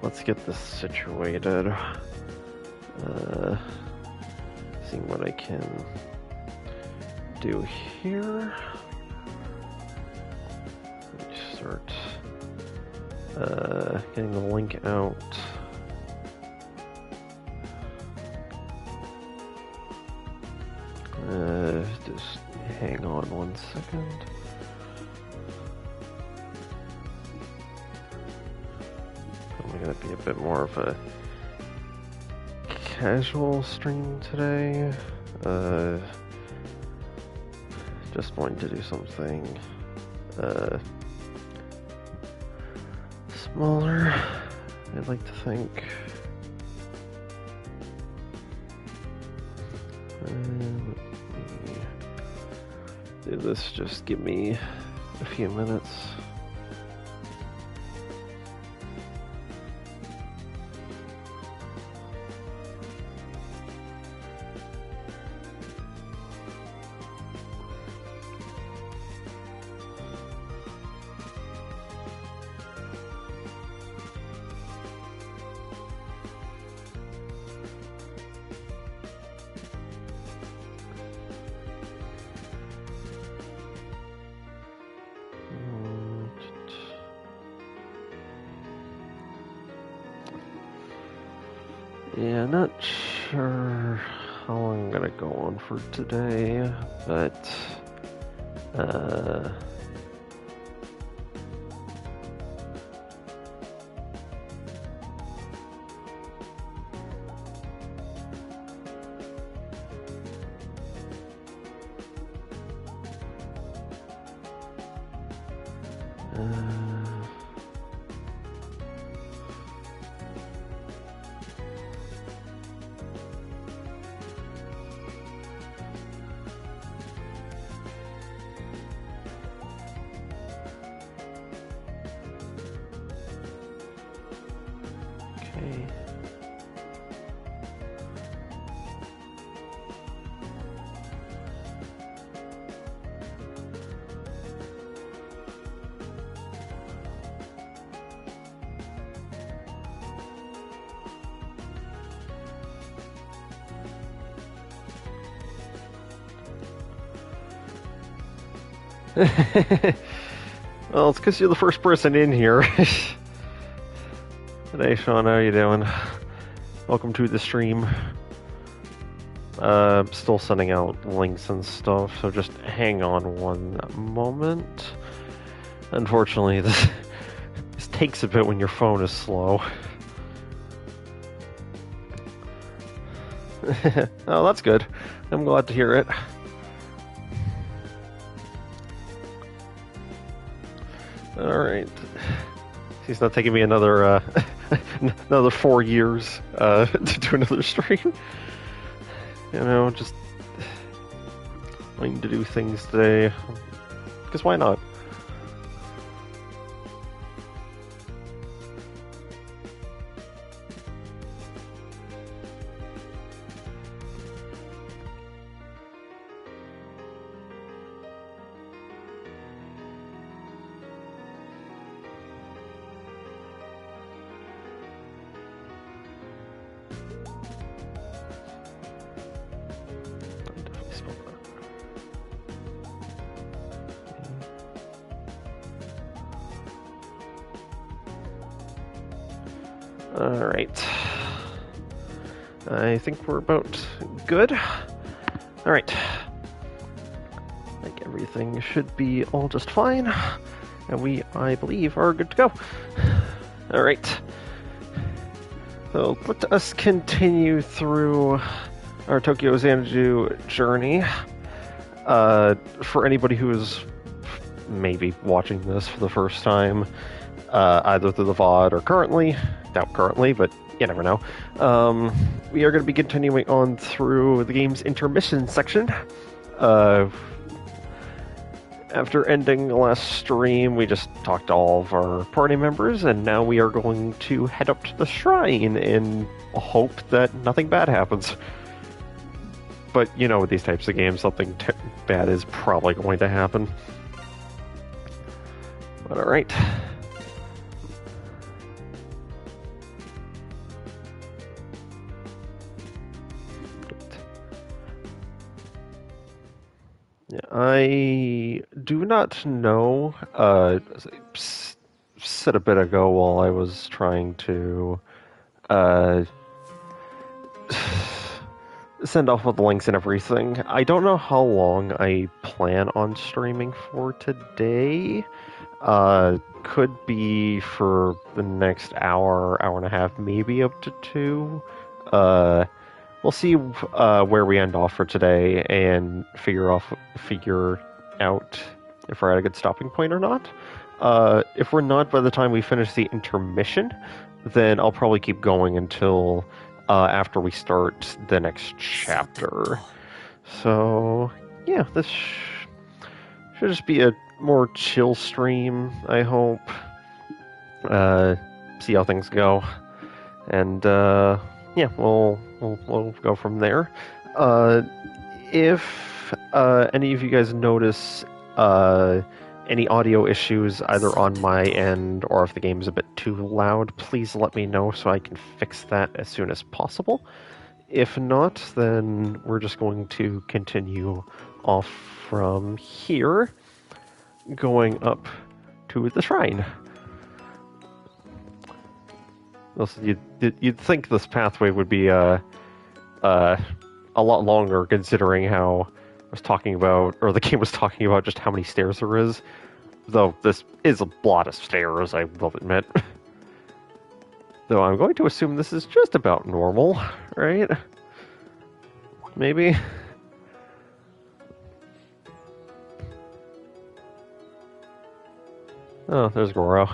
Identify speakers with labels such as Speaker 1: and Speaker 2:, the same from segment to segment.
Speaker 1: Let's get this situated. Seeing what I can do here. Let me start getting the link out. Just hang on 1 second. I'm gonna be a bit more of a casual stream today. Just wanting to do something smaller, I'd like to think. Do this, just give me a few minutes. Yeah, not sure how long I'm gonna go on for today, but okay. Well, it's because you're the first person in here. Hey Sean, how you doing? Welcome to the stream. Still sending out links and stuff, so just hang on one moment. Unfortunately, this takes a bit when your phone is slow. Oh, that's good. I'm glad to hear it. Alright. He's not taking me another, another 4 years, to do another stream. You know, just wanting to do things today. Because why not? Alright. I think we're about good. Alright. I think everything should be all just fine. And we, I believe, are good to go. Alright. So let us continue through our Tokyo Xanadu journey. For anybody who is maybe watching this for the first time, either through the VOD or currently, doubt currently, but you never know. We are going to be continuing on through the game's intermission section. After ending the last stream, we just talked to all of our party members, and now we are going to head up to the shrine and hope that nothing bad happens. But, you know, with these types of games, something bad is probably going to happen. But alright. Yeah, I do not know. Said a bit ago while I was trying to uh, send off with the links and everything. I don't know how long I plan on streaming for today. Could be for the next hour, hour and a half, maybe up to 2. We'll see where we end off for today and figure out if we're at a good stopping point or not. If we're not by the time we finish the intermission, then I'll probably keep going until after we start the next chapter. So, yeah, this should just be a more chill stream, I hope. See how things go. And, yeah, we'll go from there. If any of you guys notice any audio issues either on my end or if the game's a bit too loud, please let me know so I can fix that as soon as possible. If not, then we're just going to continue off from here, going up to the shrine. You'd think this pathway would be a lot longer, considering how I was talking about, or the game was talking about, just how many stairs there is. Though this is a lot of stairs, I will admit. Though I'm going to assume this is just about normal, right? Maybe? Oh, there's Goro.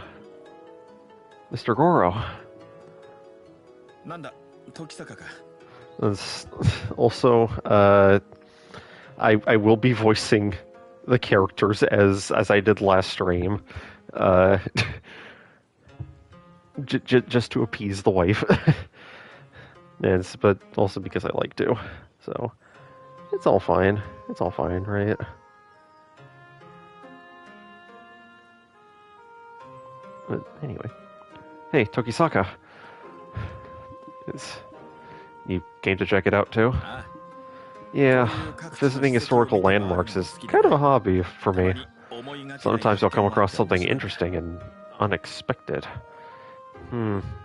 Speaker 1: Mr. Goro. Also, I will be voicing the characters as I did last stream, just to appease the wife, but also because I like to. So it's all fine. It's all fine, right? But anyway, hey Tokisaka, you came to check it out too? Yeah, visiting historical landmarks is kind of a hobby for me. Sometimes I'll come across something interesting and unexpected.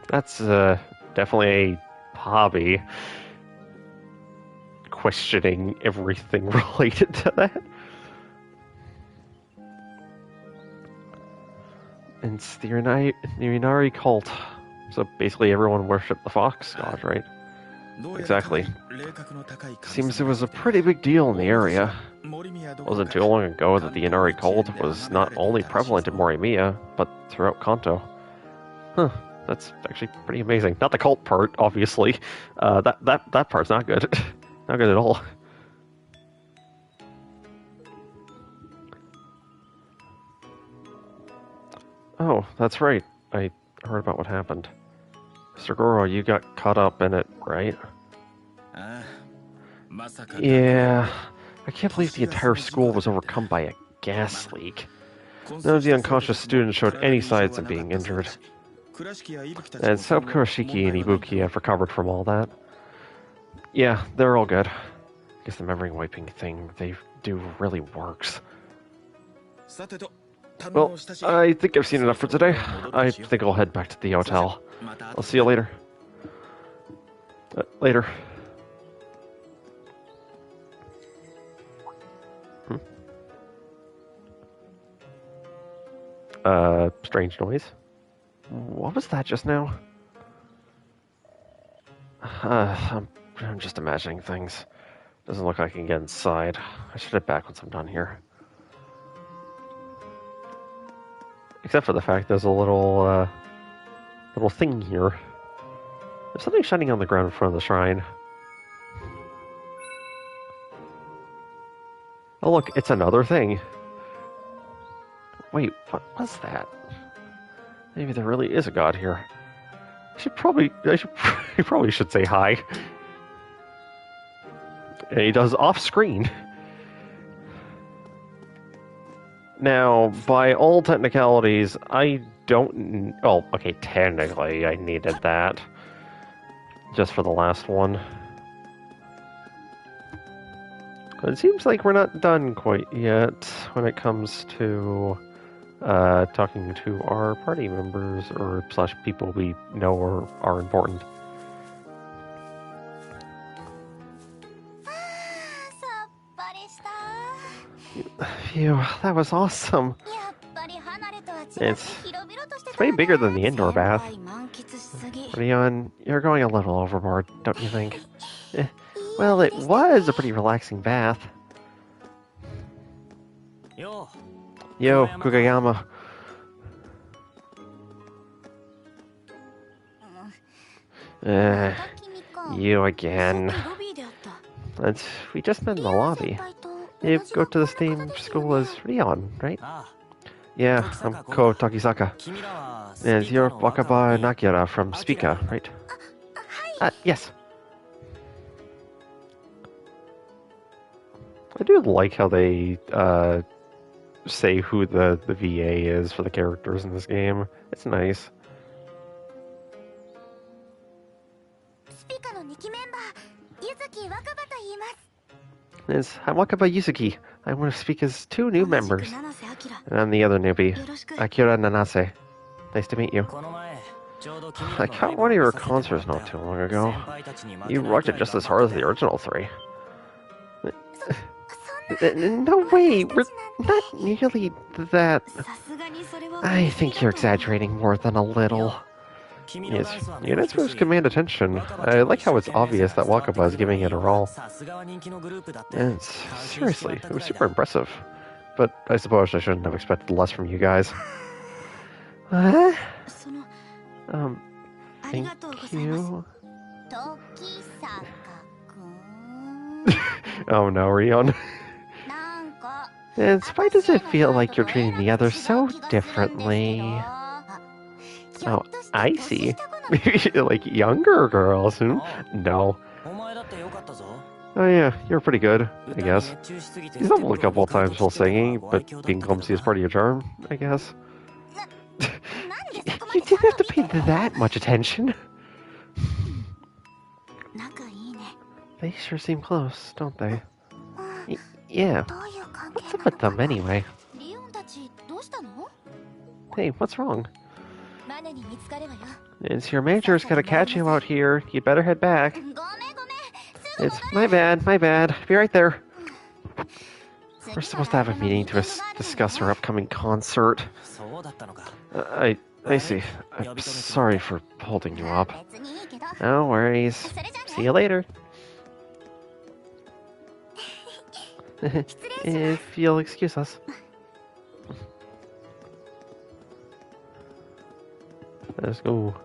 Speaker 1: That's definitely a hobby. Questioning everything related to that. And it's the Urinari cult. So basically everyone worshipped the fox god, right? Exactly. Seems it was a pretty big deal in the area. It wasn't too long ago that the Inari cult was not only prevalent in Morimiya, but throughout Kanto. Huh, that's actually pretty amazing. Not the cult part, obviously. That part's not good. Not good at all. Oh, that's right. I heard about what happened. Mr. Goro, you got caught up in it, right? Yeah. I can't believe the entire school was overcome by a gas leak. None of the unconscious students showed any signs of being injured. And South Kurashiki and Ibuki have recovered from all that. Yeah, they're all good. I guess the memory wiping thing they do really works. Well, I think I've seen enough for today. I think I'll head back to the hotel. I'll see you later. Later. Strange noise. What was that just now? I'm just imagining things. Doesn't look like I can get inside. I should head back once I'm done here. Except for the fact there's a little thing here. There's something shining on the ground in front of the shrine. Oh look, it's another thing. Wait, what was that? Maybe there really is a god here. I probably should say hi. And he does off screen. Now, by all technicalities, I don't... Oh, okay, technically I needed that. Just for the last one. But it seems like we're not done quite yet when it comes to talking to our party members or slash people we know are important. Phew, that was awesome. It's way bigger than the indoor bath. Rion, you're going a little overboard, don't you think? Well, it was a pretty relaxing bath. Yo, Kugayama. You again. We just met in the lobby. You go to the same school as Rion, right? Yeah, I'm Ko Takisaka. And you're Wakaba Nakira from Spica, right? Yes. I do like how they say who the VA is for the characters in this game. It's nice. I'm Wakaba Yuzuki. I'm one of Spica's 2 new members. And I'm the other newbie, Akira Nanase. Nice to meet you. I caught one of your concerts not too long ago. You rocked it just as hard as the original 3. No way, we're not nearly that... I think you're exaggerating more than a little. Yes, units moves command attention. I like how it's obvious that Wakaba is giving it her all. And seriously, it was super impressive. But I suppose I shouldn't have expected less from you guys. Thank you. Oh no, Rion. And why does it feel like you're treating the others so differently? Oh, I see. Maybe like younger girls. No. Oh yeah, you're pretty good, I guess. You stumbled a couple of times while singing, but being clumsy is part of your charm, I guess. You didn't have to pay that much attention. They sure seem close, don't they? Yeah. What's up with them, anyway? Hey, what's wrong? It's your manager's gonna catch you out here. You'd better head back. It's my bad. Be right there. We're supposed to have a meeting to discuss our upcoming concert. I see. I'm sorry for holding you up. No worries. See you later. If you'll excuse us. Let's go.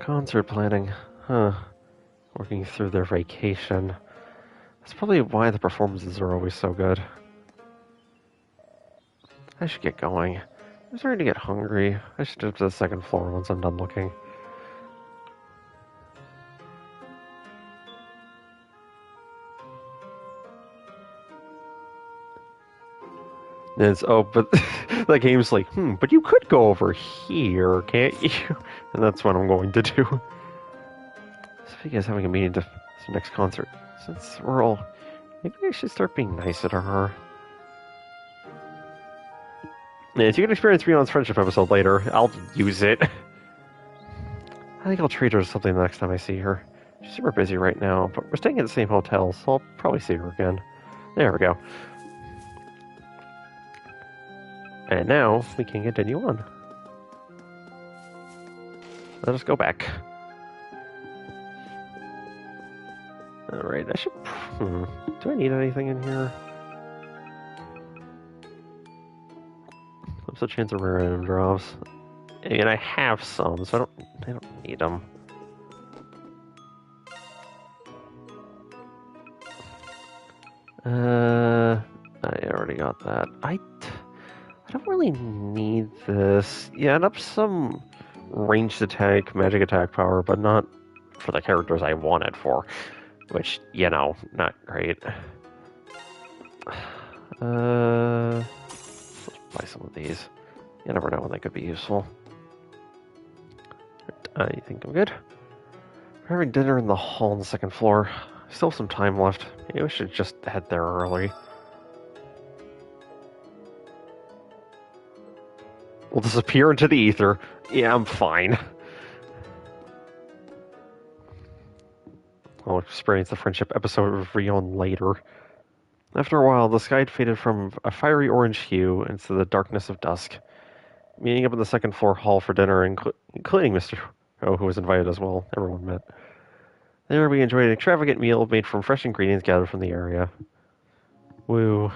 Speaker 1: Concert planning. Huh. Working through their vacation. That's probably why the performances are always so good. I should get going. I'm starting to get hungry. I should get to the second floor once I'm done looking. But the game's like, but you could go over here, can't you? And that's what I'm going to do. Speaking of having a meeting to the next concert, since we're all... Maybe I should start being nicer to her. Yeah, so you can experience Rion's friendship episode later. I'll use it. I think I'll treat her to something the next time I see her. She's super busy right now, but we're staying at the same hotel, so I'll probably see her again. There we go. And now, we can continue on. Let us go back. Alright, I should... Do I need anything in here? What's the chance of rare item drops? I mean, I have some, so I don't need them. I already got that. I don't really need this. Yeah, and up some ranged attack, magic attack power, but not for the characters I want it for. Which, you know, not great. Let's buy some of these. You never know when they could be useful. You think I'm good? We're having dinner in the hall on the second floor. Still some time left. Maybe we should just head there early. We'll disappear into the ether. Yeah, I'm fine. I'll experience the friendship episode of Rion later. After a while, the sky had faded from a fiery orange hue into the darkness of dusk. Meeting up in the second floor hall for dinner, including Mr. O, who was invited as well. Everyone met. There we enjoyed an extravagant meal made from fresh ingredients gathered from the area. Woo.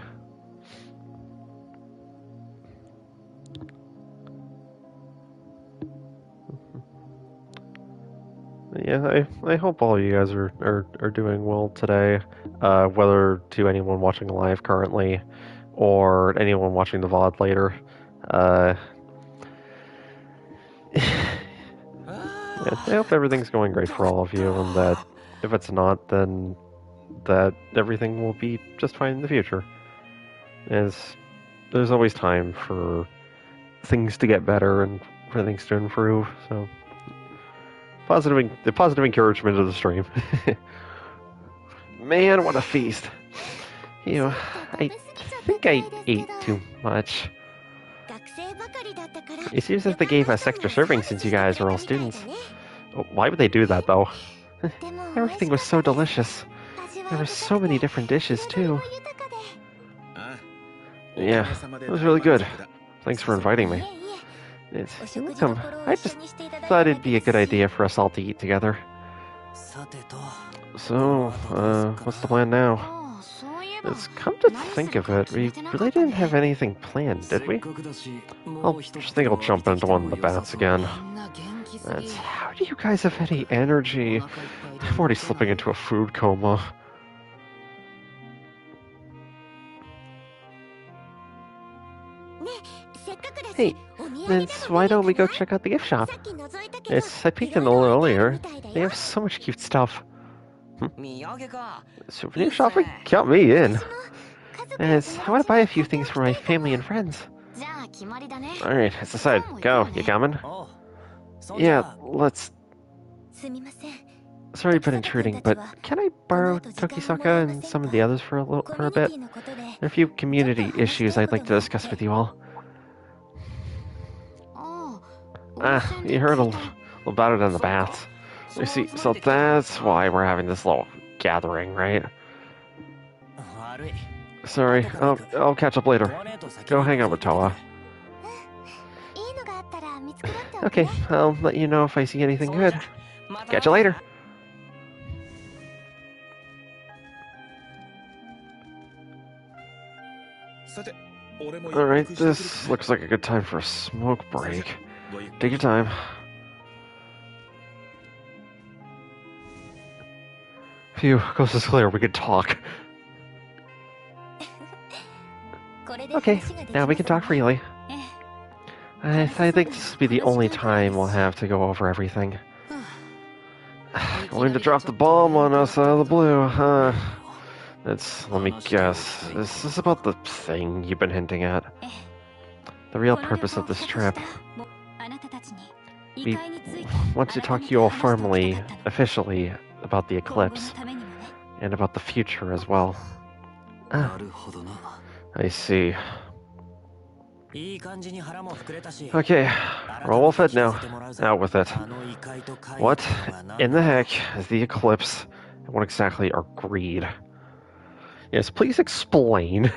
Speaker 1: Yeah, I hope all you guys are doing well today, whether to anyone watching live currently or anyone watching the VOD later. Yeah, I hope everything's going great for all of you, and that if it's not, then that everything will be just fine in the future. As there's always time for things to get better and for things to improve, so the positive encouragement of the stream. Man, what a feast. I think I ate too much. It seems as they gave us extra servings since you guys are all students. Oh, why would they do that, though? Everything was so delicious. There were so many different dishes, too. Yeah, it was really good. Thanks for inviting me. You're welcome. I just thought it'd be a good idea for us all to eat together. So, what's the plan now? It's come to think of it, we really didn't have anything planned, did we? I think I'll jump into one of the baths again. How do you guys have any energy? I'm already slipping into a food coma. Hey, Vince, why don't we go check out the gift shop? I peeked in a little earlier. They have so much cute stuff. Souvenir shopping? Count me in. I want to buy a few things for my family and friends. Alright, it's decided. Go, you coming? Yeah, let's... Sorry about intruding, but can I borrow Tokisaka and some of the others for a bit? There are a few community issues I'd like to discuss with you all. You heard a little about it in the baths. You see, so that's why we're having this little gathering, right? Sorry, I'll catch up later. Go hang out with Toa. Okay, I'll let you know if I see anything good. Catch you later. Alright, this looks like a good time for a smoke break. Take your time. Phew, coast is clear, we can talk. Okay, now we can talk freely. I think this will be the only time we'll have to go over everything. Going to drop the bomb on us out of the blue, huh? Let me guess, this is about the thing you've been hinting at. The real purpose of this trip. We want to talk to you all formally, officially, about the eclipse, and about the future as well. I see. Okay, we're all fed now. Out with it. What in the heck is the eclipse, and what exactly are greed? Yes, please explain.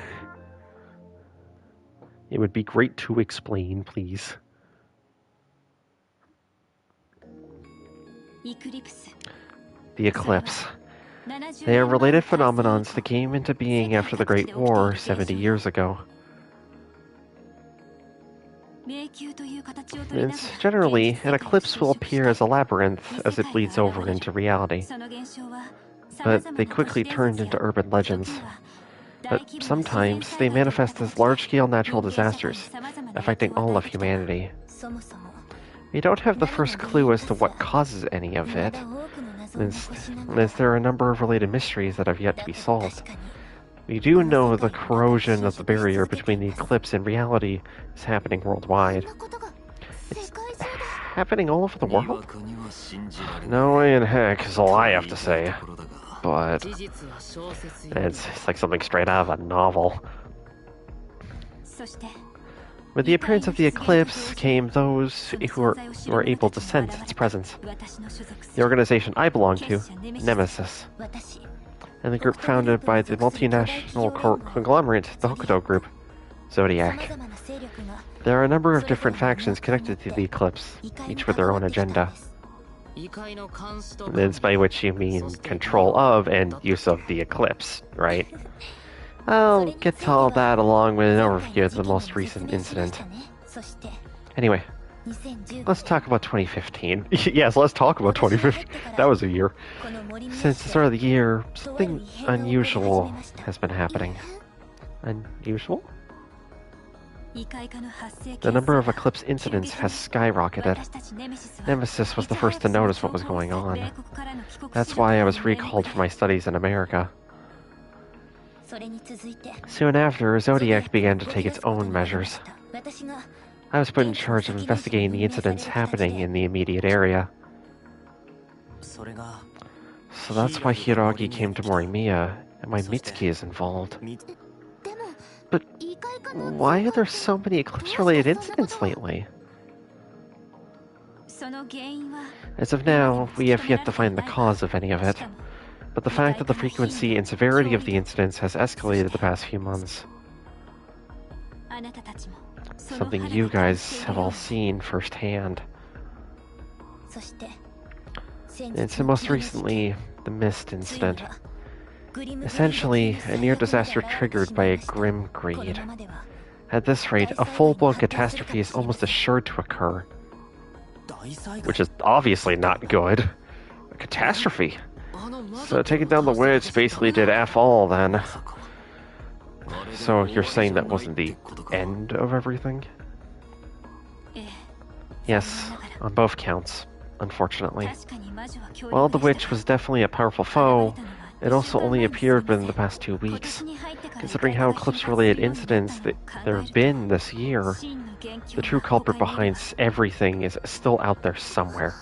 Speaker 1: It would be great to explain, please. The eclipse. They are related phenomenons that came into being after the Great War 70 years ago. Generally, an eclipse will appear as a labyrinth as it bleeds over into reality. But they quickly turned into urban legends. But sometimes they manifest as large-scale natural disasters, affecting all of humanity. We don't have the first clue as to what causes any of it, as there are a number of related mysteries that have yet to be solved. We do know the corrosion of the barrier between the eclipse and reality is happening worldwide. It's happening all over the world? No way in heck is all I have to say. But it's like something straight out of a novel. With the appearance of the eclipse came those who were able to sense its presence. The organization I belong to, Nemesis, and the group founded by the multinational conglomerate, the Hokuto Group, Zodiac. There are a number of different factions connected to the eclipse, each with their own agenda. That's by which you mean control of and use of the eclipse, right? I'll get to all that along with an overview of the most recent incident. Anyway, let's talk about 2015. Yes, let's talk about 2015. That was a year. Since the start of the year, something unusual has been happening. Unusual? The number of eclipse incidents has skyrocketed. Nemesis was the first to notice what was going on. That's why I was recalled for my studies in America. Soon after, Zodiac began to take its own measures. I was put in charge of investigating the incidents happening in the immediate area. So that's why Hirogi came to Morimiya, and my Mitsuki is involved. But why are there so many eclipse-related incidents lately? As of now, we have yet to find the cause of any of it, but the fact that the frequency and severity of the incidents has escalated the past few months. Something you guys have all seen firsthand. And so most recently, the Mist incident. Essentially, a near disaster triggered by a grim greed. At this rate, a full-blown catastrophe is almost assured to occur. Which is obviously not good. A catastrophe. So taking down the witch basically did F all then. So you're saying that wasn't the end of everything? Yes, on both counts, unfortunately. While the witch was definitely a powerful foe, it also only appeared within the past 2 weeks. Considering how eclipse-related incidents that there have been this year, the true culprit behind everything is still out there somewhere.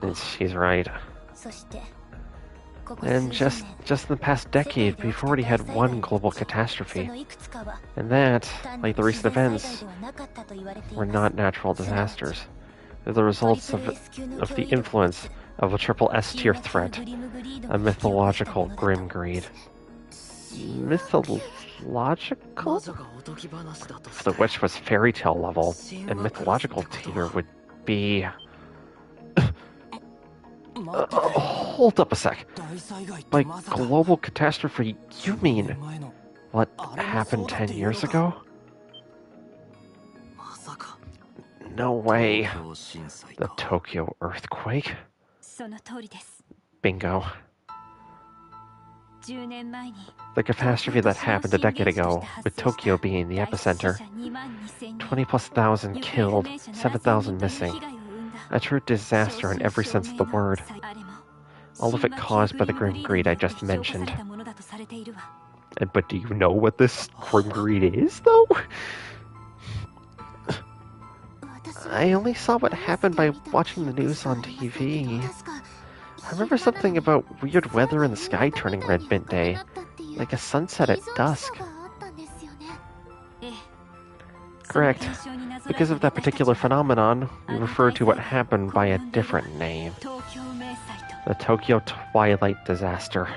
Speaker 1: And she's right. And just in the past decade, we've already had one global catastrophe. And that, like the recent events, were not natural disasters. They're the results of the influence of a triple S-tier threat, a mythological grim greed. Mythological? If the witch was fairy tale level, and mythological tier would be... hold up a sec. By global catastrophe, you mean what happened 10 years ago? No way. The Tokyo earthquake? Bingo. The catastrophe that happened a decade ago, with Tokyo being the epicenter. 20,000+ killed, 7,000 missing. A true disaster in every sense of the word. All of it caused by the grim greed I just mentioned. But do you know what this grim greed is, though? I only saw what happened by watching the news on TV. I remember something about weird weather in the sky turning red midday, like a sunset at dusk. Correct. Because of that particular phenomenon, we refer to what happened by a different name. The Tokyo Twilight Disaster.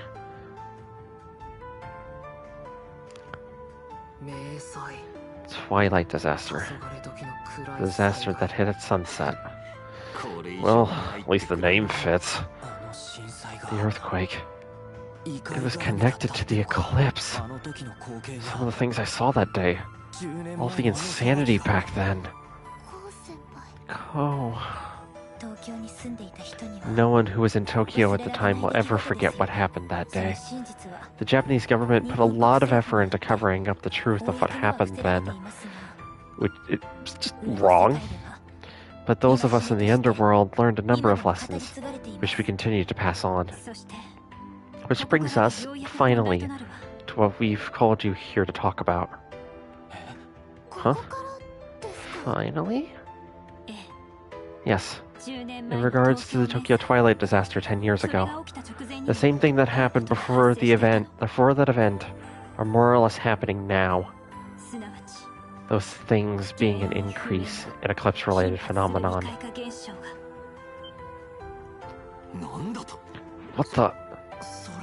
Speaker 1: Twilight Disaster. Disaster that hit at sunset. Well, at least the name fits. The earthquake. It was connected to the eclipse. Some of the things I saw that day. All of the insanity back then. No one who was in Tokyo at the time will ever forget what happened that day. The Japanese government put a lot of effort into covering up the truth of what happened then. Which it's just wrong. But those of us in the underworld learned a number of lessons, which we continue to pass on. Which brings us, finally, to what we've called you here to talk about. Huh? Finally? Yes. In regards to the Tokyo Twilight disaster 10 years ago, the same thing that happened before that event, are more or less happening now. Those things being an increase in eclipse-related phenomenon. What the?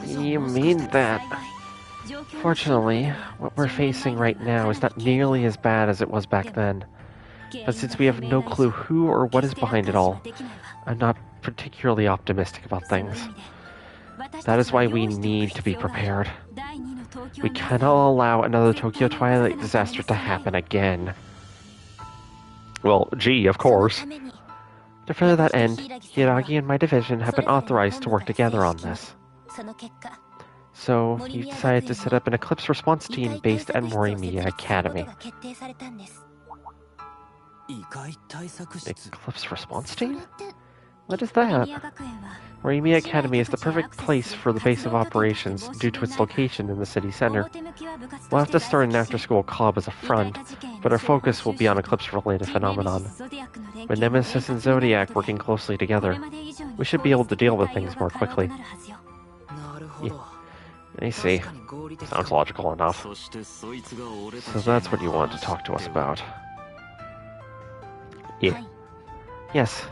Speaker 1: You mean that? Fortunately, what we're facing right now is not nearly as bad as it was back then. But since we have no clue who or what is behind it all, I'm not particularly optimistic about things. That is why we need to be prepared. We cannot allow another Tokyo Twilight disaster to happen again. Well, gee, of course. To further that end, Hiragi and my division have been authorized to work together on this. So, he decided to set up an Eclipse response team based at Morimiya Academy. Eclipse response team? What is that? Morimiya Academy is the perfect place for the base of operations due to its location in the city center. We'll have to start an after-school club as a front, but our focus will be on Eclipse-related phenomenon. With Nemesis and Zodiac working closely together, we should be able to deal with things more quickly. Yeah, I see. Sounds logical enough. So that's what you want to talk to us about. Yeah. Yes.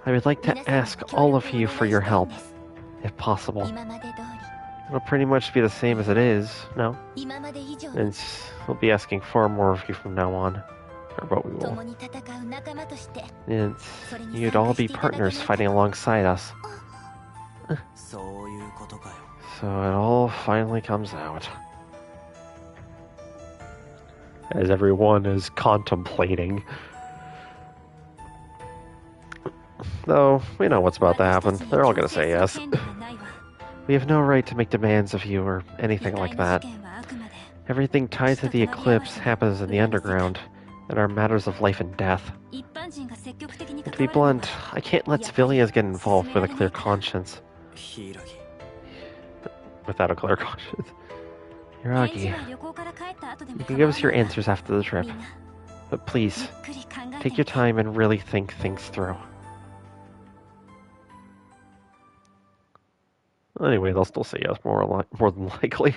Speaker 1: I would like to ask all of you for your help, if possible. It'll pretty much be the same as it is, no? And we'll be asking far more of you from now on. Or what we will. And you'd all be partners fighting alongside us. So it all finally comes out. As everyone is contemplating. Though, we know what's about to happen. They're all gonna say yes. We have no right to make demands of you or anything like that. Everything tied to the eclipse happens in the underground, and are matters of life and death. And to be blunt, I can't let civilians get involved with a clear conscience. Without a clear conscience. Hiragi, you can give us your answers after the trip. But please, take your time and really think things through. Anyway, they'll still say yes, more than likely.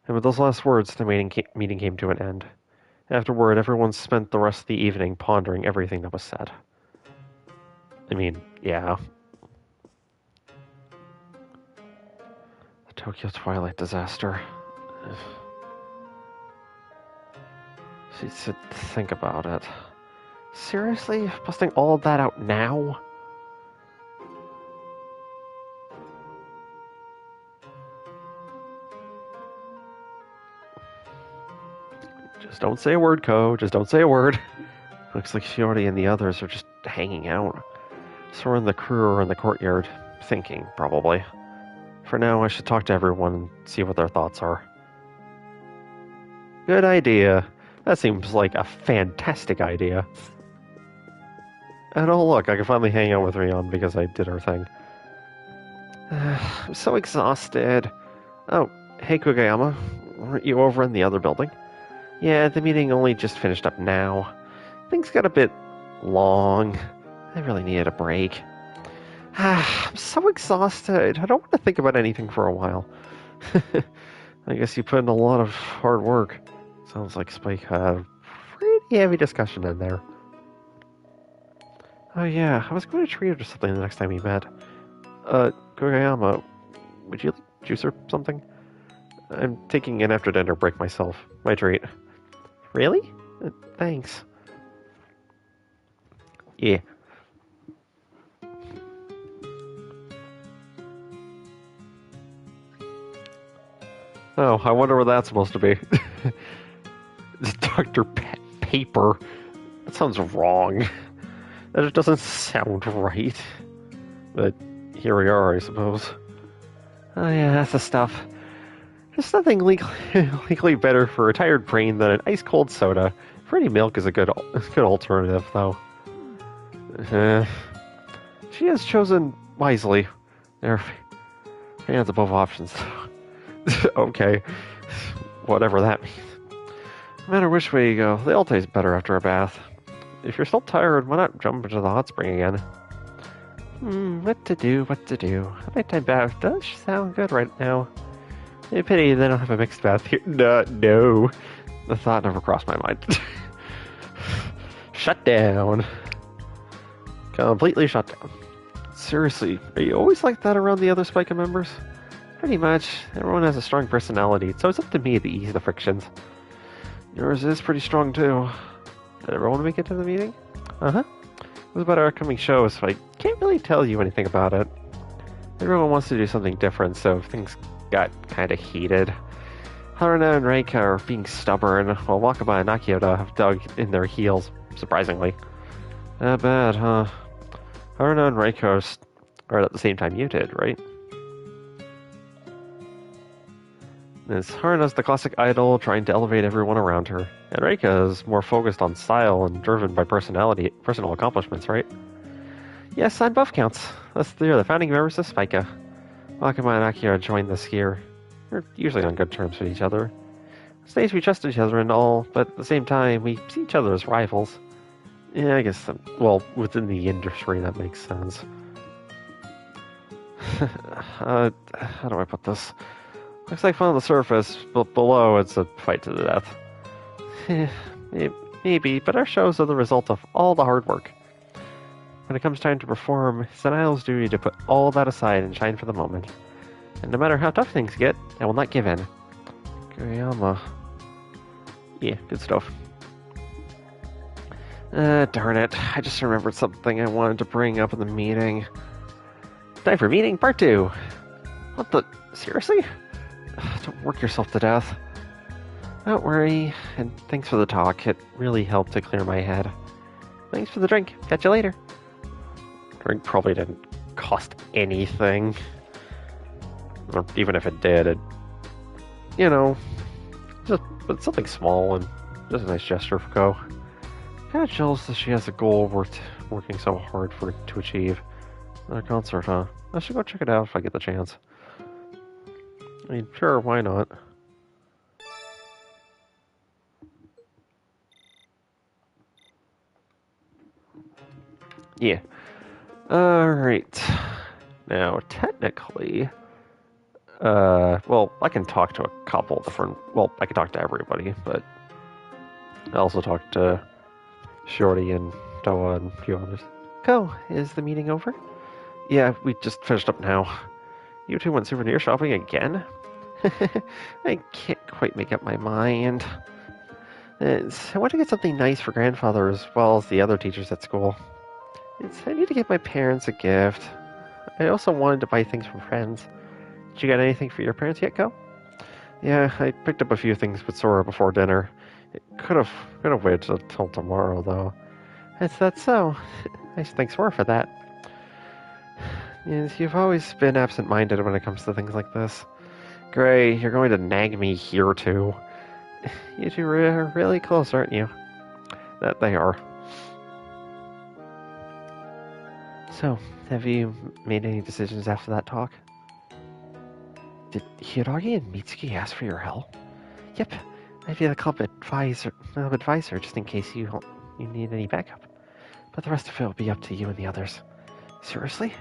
Speaker 1: And with those last words, the meeting came to an end. Afterward, everyone spent the rest of the evening pondering everything that was said. I mean, yeah. The Tokyo Twilight disaster. Think about it. Seriously? Busting all of that out now? Just don't say a word, Ko. Just don't say a word. Looks like Shiori and the others are just hanging out. So the crew are in the courtyard, thinking, probably. For now, I should talk to everyone and see what their thoughts are. Good idea. That seems like a fantastic idea. And oh look, I can finally hang out with Rion because I did her thing. I'm so exhausted. Oh, hey Kugayama. Weren't you over in the other building? Yeah, the meeting only just finished up now. Things got a bit long. I really needed a break. I'm so exhausted. I don't want to think about anything for a while. I guess you put in a lot of hard work. Sounds like Spike had a pretty heavy discussion in there. Oh yeah, I was going to treat her to something the next time we met. Kugayama, would you like juice or something? I'm taking an after dinner break myself. My treat. Really? Thanks. Yeah. Oh, I wonder what that's supposed to be. Dr. Paper. That sounds wrong. That just doesn't sound right. But here we are, I suppose. Oh yeah, that's the stuff. There's nothing legally better for a tired brain than an ice-cold soda. Fruity milk is a good alternative, though. She has chosen wisely. Hands above options. Okay. Whatever that means. No matter which way you go, they all taste better after a bath. If you're still tired, why not jump into the hot spring again? What to do? A nighttime bath does sound good right now. A pity they don't have a mixed bath here. No. The thought never crossed my mind. Shut down. Completely shut down. Seriously, are you always like that around the other Spica members? Pretty much. Everyone has a strong personality, so it's up to me to ease the frictions. Yours is pretty strong, too. Did everyone make it to the meeting? Uh-huh. It was about our upcoming show, so I can't really tell you anything about it. Everyone wants to do something different, so things got kind of heated. Haruna and Reika are being stubborn, while Wakaba and Akiyota have dug in their heels, surprisingly. Not bad, huh? Haruna and Reika are at the same time you did, right? Haruna's the classic idol, trying to elevate everyone around her, and Reika is more focused on style and driven by personal accomplishments, right? Yes, on both counts. They're the founding members of Spica. Wakaba and Akira joined this year. We're usually on good terms with each other. It's nice we trust each other and all, but at the same time, we see each other as rivals. Yeah, I guess, well, within the industry, that makes sense. How do I put this? Looks like fun on the surface, but below it's a fight to the death. Maybe, but our shows are the result of all the hard work. When it comes time to perform, it's an idol's duty to put all that aside and shine for the moment. And no matter how tough things get, I will not give in. Kuriyama. Yeah, good stuff. Darn it. I just remembered something I wanted to bring up in the meeting. Time for meeting part 2. What the? Seriously? Don't work yourself to death. Don't worry, and thanks for the talk. It really helped to clear my head. Thanks for the drink. Catch you later. Drink probably didn't cost anything. Or even if it did, it... You know... but something small and just a nice gesture for Ko. Kinda jealous that she has a goal worth working so hard to achieve. Another concert, huh? I should go check it out if I get the chance. I mean, sure, why not? Yeah. Alright. Now, technically... well, I can talk to a couple different... Well, I can talk to everybody, but... I also talk to Shorty and Toa and a few others. Ko, is the meeting over? Yeah, we just finished up now. You two went souvenir shopping again? I can't quite make up my mind. I want to get something nice for grandfather as well as the other teachers at school. I need to get my parents a gift. I also wanted to buy things from friends. Did you get anything for your parents yet, Ko? Yeah, I picked up a few things with Sora before dinner. It could have waited until tomorrow, though. Is that so? Nice, thanks, Sora, for that. Yes, you've always been absent-minded when it comes to things like this. Gray, you're going to nag me here, too. You two are really close, aren't you? That they are. So, have you made any decisions after that talk? Did Hirogi and Mitsuki ask for your help? Yep, I'd be the club advisor just in case you need any backup. But the rest of it will be up to you and the others. Seriously?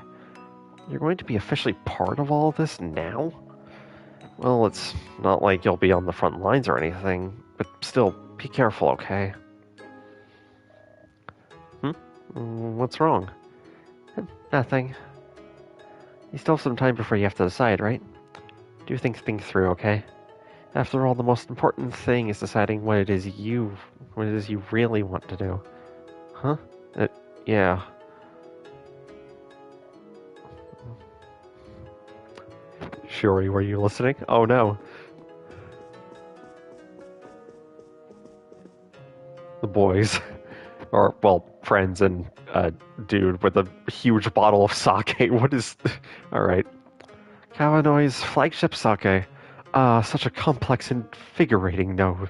Speaker 1: You're going to be officially part of all this now? Well, it's not like you'll be on the front lines or anything, but still, be careful, okay? What's wrong? Nothing. You still have some time before you have to decide, right? Do things through, okay? After all, the most important thing is deciding what it is you really want to do. Huh? Yeah. Shuri, were you listening? Oh no. The boys. Or, well, friends and a dude with a huge bottle of sake. What is... Alright. Kawanoi's flagship sake. Such a complex, invigorating note.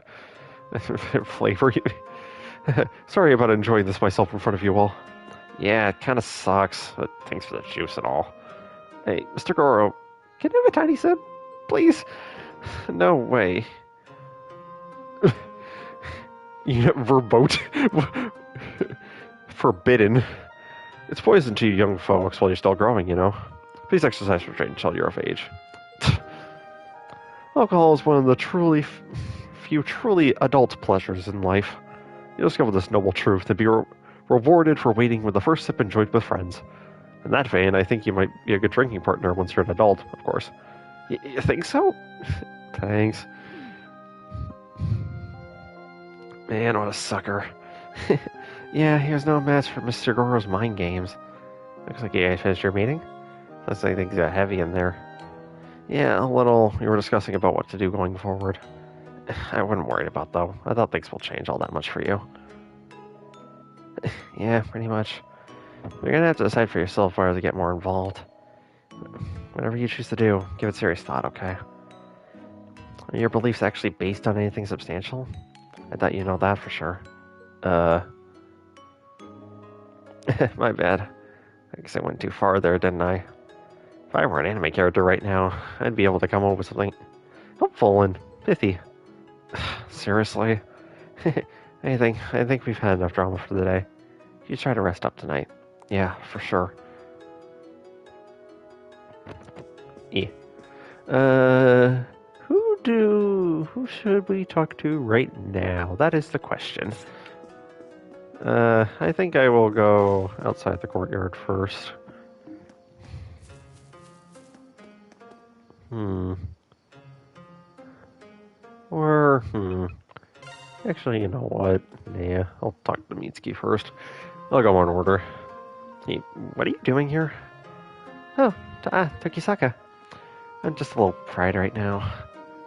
Speaker 1: Flavor. Sorry about enjoying this myself in front of you all. Yeah, it kinda sucks, but thanks for the juice and all. Hey, Mr. Goro, Can I have a tiny sip? Please? No way. You get verboten. Forbidden. It's poison to you young folks while you're still growing, you know. Please exercise restraint until you're of age. Alcohol is one of the few truly adult pleasures in life. You'll discover this noble truth and be rewarded for waiting with the first sip enjoyed with friends. In that vein, I think you might be a good drinking partner once you're an adult, of course. You think so? Thanks. Man, what a sucker. Yeah, he was no match for Mr. Goro's mind games. Looks like you guys finished your meeting. Looks like things got heavy in there. Yeah, a little. We were discussing about what to do going forward. I wouldn't worry about, though. I thought things will change all that much for you. Yeah, pretty much. You're gonna have to decide for yourself whether to get more involved. Whatever you choose to do, give it serious thought, okay? Are your beliefs actually based on anything substantial? I thought you know that for sure. My bad. I guess I went too far there, didn't I? If I were an anime character right now, I'd be able to come up with something helpful and pithy. Seriously? I think we've had enough drama for the day. You try to rest up tonight. Yeah, for sure. Yeah. Who should we talk to right now? That is the question. I think I will go outside the courtyard first. Actually, you know what? Nah, I'll talk to Mitsuki first. I'll go in order. Hey, what are you doing here? Oh, Tokisaka. I'm just a little fried right now.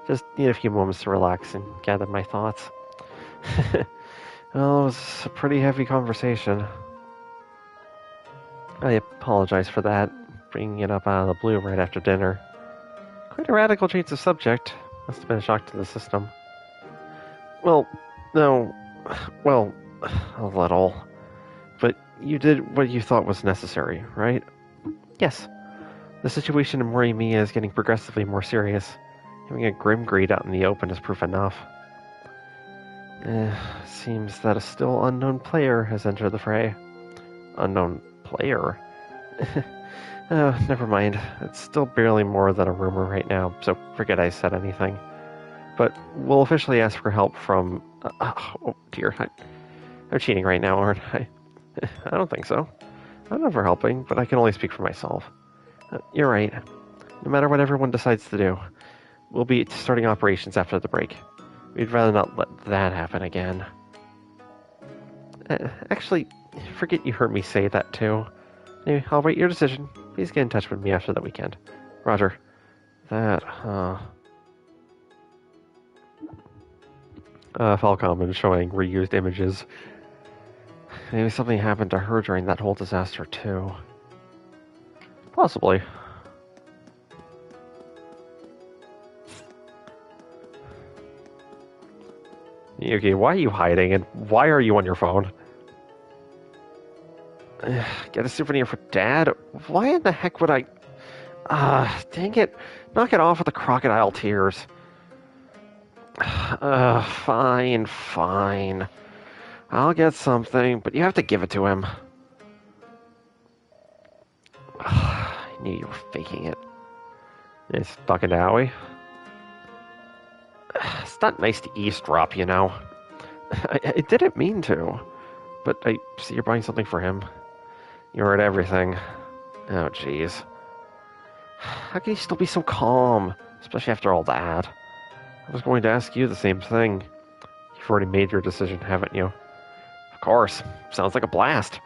Speaker 1: Just need a few moments to relax and gather my thoughts. Well, it was a pretty heavy conversation. I apologize for that, bringing it up out of the blue right after dinner. Quite a radical change of subject. Must have been a shock to the system. Well, no. Well, a little. But you did what you thought was necessary, right? Yes. The situation in Morimiya is getting progressively more serious. Having a grim greed out in the open is proof enough. Seems that a still unknown player has entered the fray. Unknown player? Never mind. It's still barely more than a rumor right now, so forget I said anything. But we'll officially ask for help from... oh dear, I'm cheating right now, aren't I? I don't think so. I'm never helping, but I can only speak for myself. You're right. No matter what everyone decides to do, we'll be starting operations after the break. We'd rather not let that happen again. Actually, forget you heard me say that too. Anyway, I'll wait your decision. Please get in touch with me after the weekend. Roger. That, Falcom is showing reused images. Maybe something happened to her during that whole disaster too. Possibly. Yuki, why are you hiding, and why are you on your phone? Get a souvenir for Dad? Why in the heck would I... dang it. Knock it off with the crocodile tears. Fine. I'll get something, but you have to give it to him. I knew you were faking it. It's talking to Howie. It's not nice to eavesdrop, you know. I didn't mean to, but I see you're buying something for him. You heard everything. Oh, jeez. How can you still be so calm, especially after all that? I was going to ask you the same thing. You've already made your decision, haven't you? Of course. Sounds like a blast.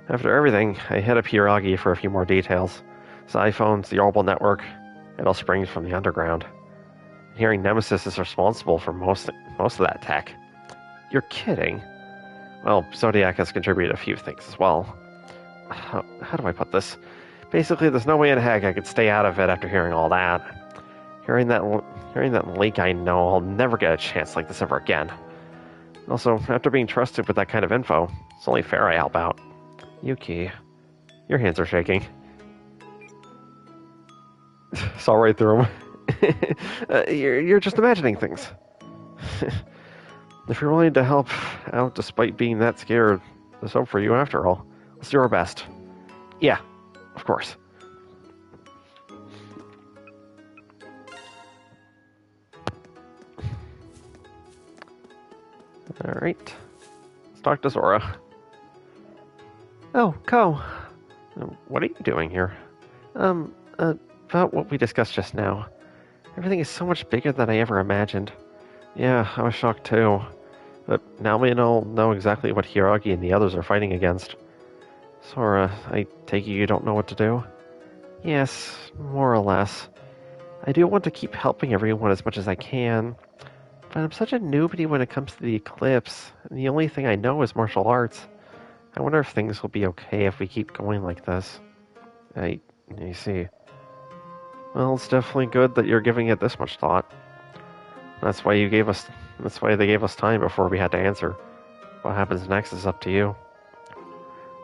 Speaker 1: After everything, I hit up Hiragi for a few more details. His iPhones, the Orbital Network, it all springs from the underground. Hearing Nemesis is responsible for most of that tech. You're kidding. Well, Zodiac has contributed a few things as well. How do I put this? Basically, there's no way in heck I could stay out of it after hearing all that. Hearing that leak, I know I'll never get a chance like this ever again. Also, after being trusted with that kind of info, it's only fair I help out. Yuki, your hands are shaking. saw right through him. You're just imagining things. If you're willing to help out despite being that scared, there's hope for you after all. Let's do our best. Yeah, of course. Alright. Let's talk to Zora. Oh, Ko. What are you doing here? About what we discussed just now. Everything is so much bigger than I ever imagined. Yeah, I was shocked too. But now we all know exactly what Hiragi and the others are fighting against. Sora, I take it you don't know what to do? Yes, more or less. I do want to keep helping everyone as much as I can, but I'm such a newbie when it comes to the eclipse, and the only thing I know is martial arts. I wonder if things will be okay if we keep going like this. I see. Well, it's definitely good that you're giving it this much thought. That's why they gave us time before we had to answer. What happens next is up to you.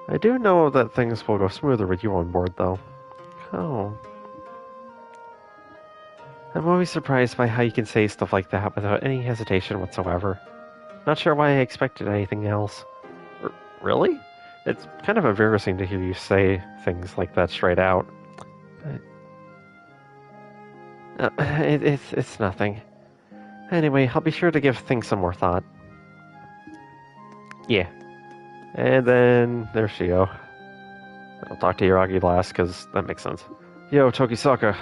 Speaker 1: I do know that things will go smoother with you on board, though. Oh. I'm always surprised by how you can say stuff like that without any hesitation whatsoever. Not sure why I expected anything else. Really? It's kind of embarrassing to hear you say things like that straight out. It's nothing. Anyway, I'll be sure to give things some more thought. Yeah. And then there's Shio. I'll talk to Hiragi last, because that makes sense. Yo, Tokisaka,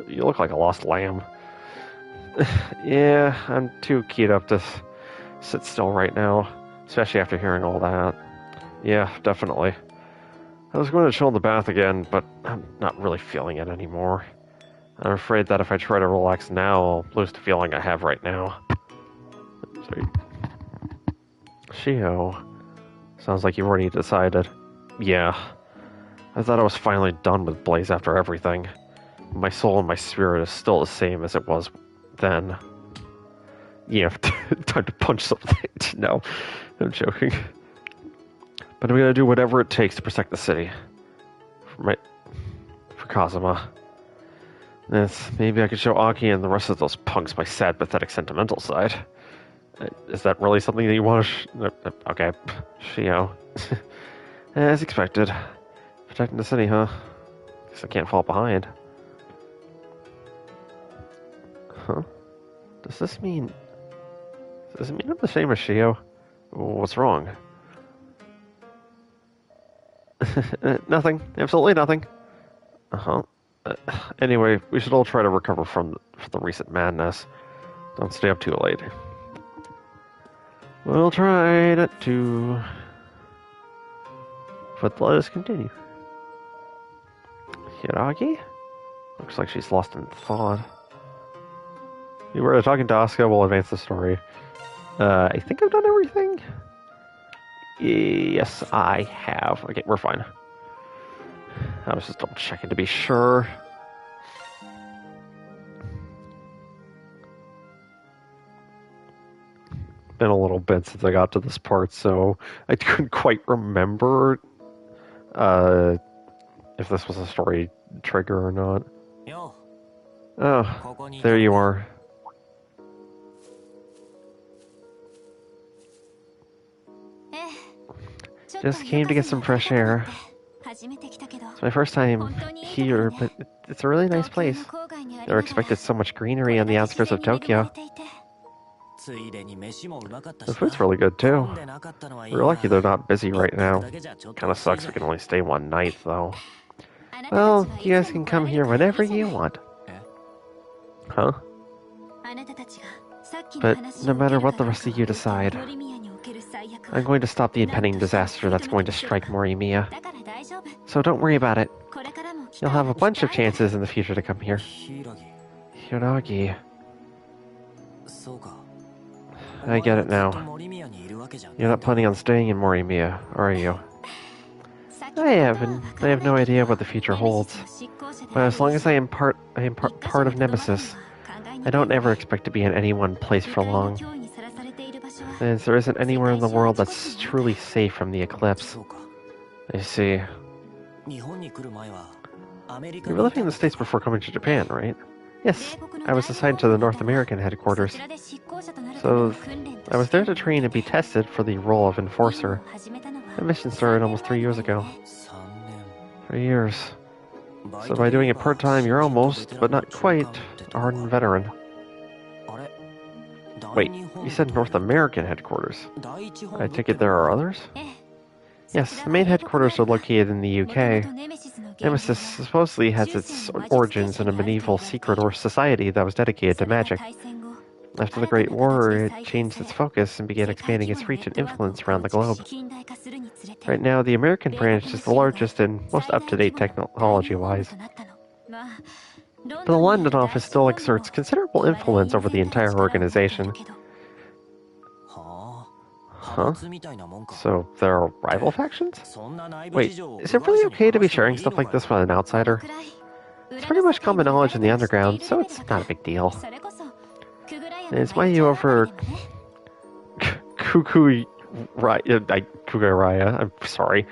Speaker 1: you look like a lost lamb. Yeah, I'm too keyed up to sit still right now, especially after hearing all that. Yeah, definitely. I was going to chill in the bath again, but I'm not really feeling it anymore. I'm afraid that if I try to relax now, I'll lose the feeling I have right now. Sorry. Shio. Sounds like you've already decided. Yeah. I thought I was finally done with Blaze after everything. My soul and my spirit is still the same as it was then. Yeah, time to punch something. No, I'm joking. But I'm gonna do whatever it takes to protect the city. For Kazuma. Maybe I could show Aki and the rest of those punks my sad, pathetic, sentimental side. Is that really something that you want to okay, Shio. As expected. Protecting the city, huh? Guess I can't fall behind. Huh? Does this mean I'm the same as Shio? What's wrong? Nothing. Absolutely nothing. Uh-huh. Anyway, we should all try to recover from the recent madness. Don't stay up too late. We'll try not to. But let us continue. Hiragi? Looks like she's lost in thought. You were talking to Asuka, we'll advance the story. I think I've done everything? Yes, I have. Okay, we're fine. I was just double checking to be sure. Been a little bit since I got to this part, so I couldn't quite remember if this was a story trigger or not. Oh, there you are. Just came to get some fresh air. It's my first time here, but it's a really nice place. Never expected so much greenery on the outskirts of Tokyo. The food's really good too. We're lucky they're not busy right now. Kinda sucks we can only stay one night though. Well, you guys can come here whenever you want. Huh? But no matter what the rest of you decide, I'm going to stop the impending disaster that's going to strike Morimiya. So don't worry about it. You'll have a bunch of chances in the future to come here. Hiragi. I get it now. You're not planning on staying in Morimiya, are you? I have no idea what the future holds. But as long as I am part of Nemesis, I don't ever expect to be in any one place for long. Since there isn't anywhere in the world that's truly safe from the eclipse. I see. You were living in the States before coming to Japan, right? Yes, I was assigned to the North American headquarters. So, I was there to train and be tested for the role of enforcer. The mission started almost 3 years ago. 3 years. So by doing it part-time, you're almost, but not quite, a hardened veteran. Wait, you said North American headquarters. I take it there are others? Yes, the main headquarters are located in the UK. Nemesis supposedly has its origins in a medieval secret or society that was dedicated to magic. After the Great War, it changed its focus and began expanding its reach and influence around the globe. Right now, the American branch is the largest and most up-to-date technology-wise. But the London office still exerts considerable influence over the entire organization. Huh? So there are rival factions? Wait, is it really okay to be sharing stuff like this with an outsider? It's pretty much common knowledge in the underground, so it's not a big deal. And it's my you over Kugaraya, I'm sorry,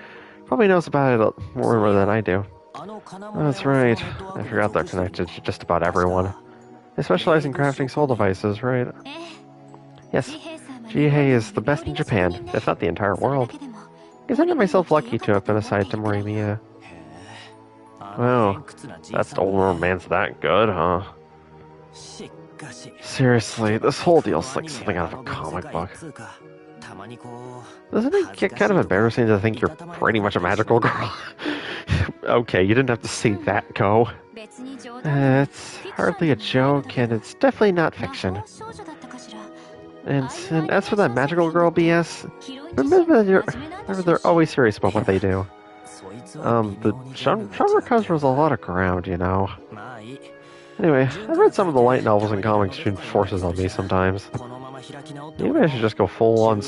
Speaker 1: probably knows about it more than I do. Oh, that's right, I forgot they're connected to just about everyone. They specialize in crafting soul devices, right? Yes, Jihei is the best in Japan, if not the entire world. I consider myself lucky to have been assigned to Morimiya. Wow, that stolen romance that good, huh? Seriously, this whole deal's like something out of a comic book. Doesn't it get kind of embarrassing to think you're pretty much a magical girl? Okay, you didn't have to say that, Ko. It's hardly a joke, and it's definitely not fiction. And as for that magical girl BS, remember they're always serious about what they do. The genre covers a lot of ground, you know. Anyway, I've read some of the light novels and comics join forces on me sometimes. Maybe I should just go full on.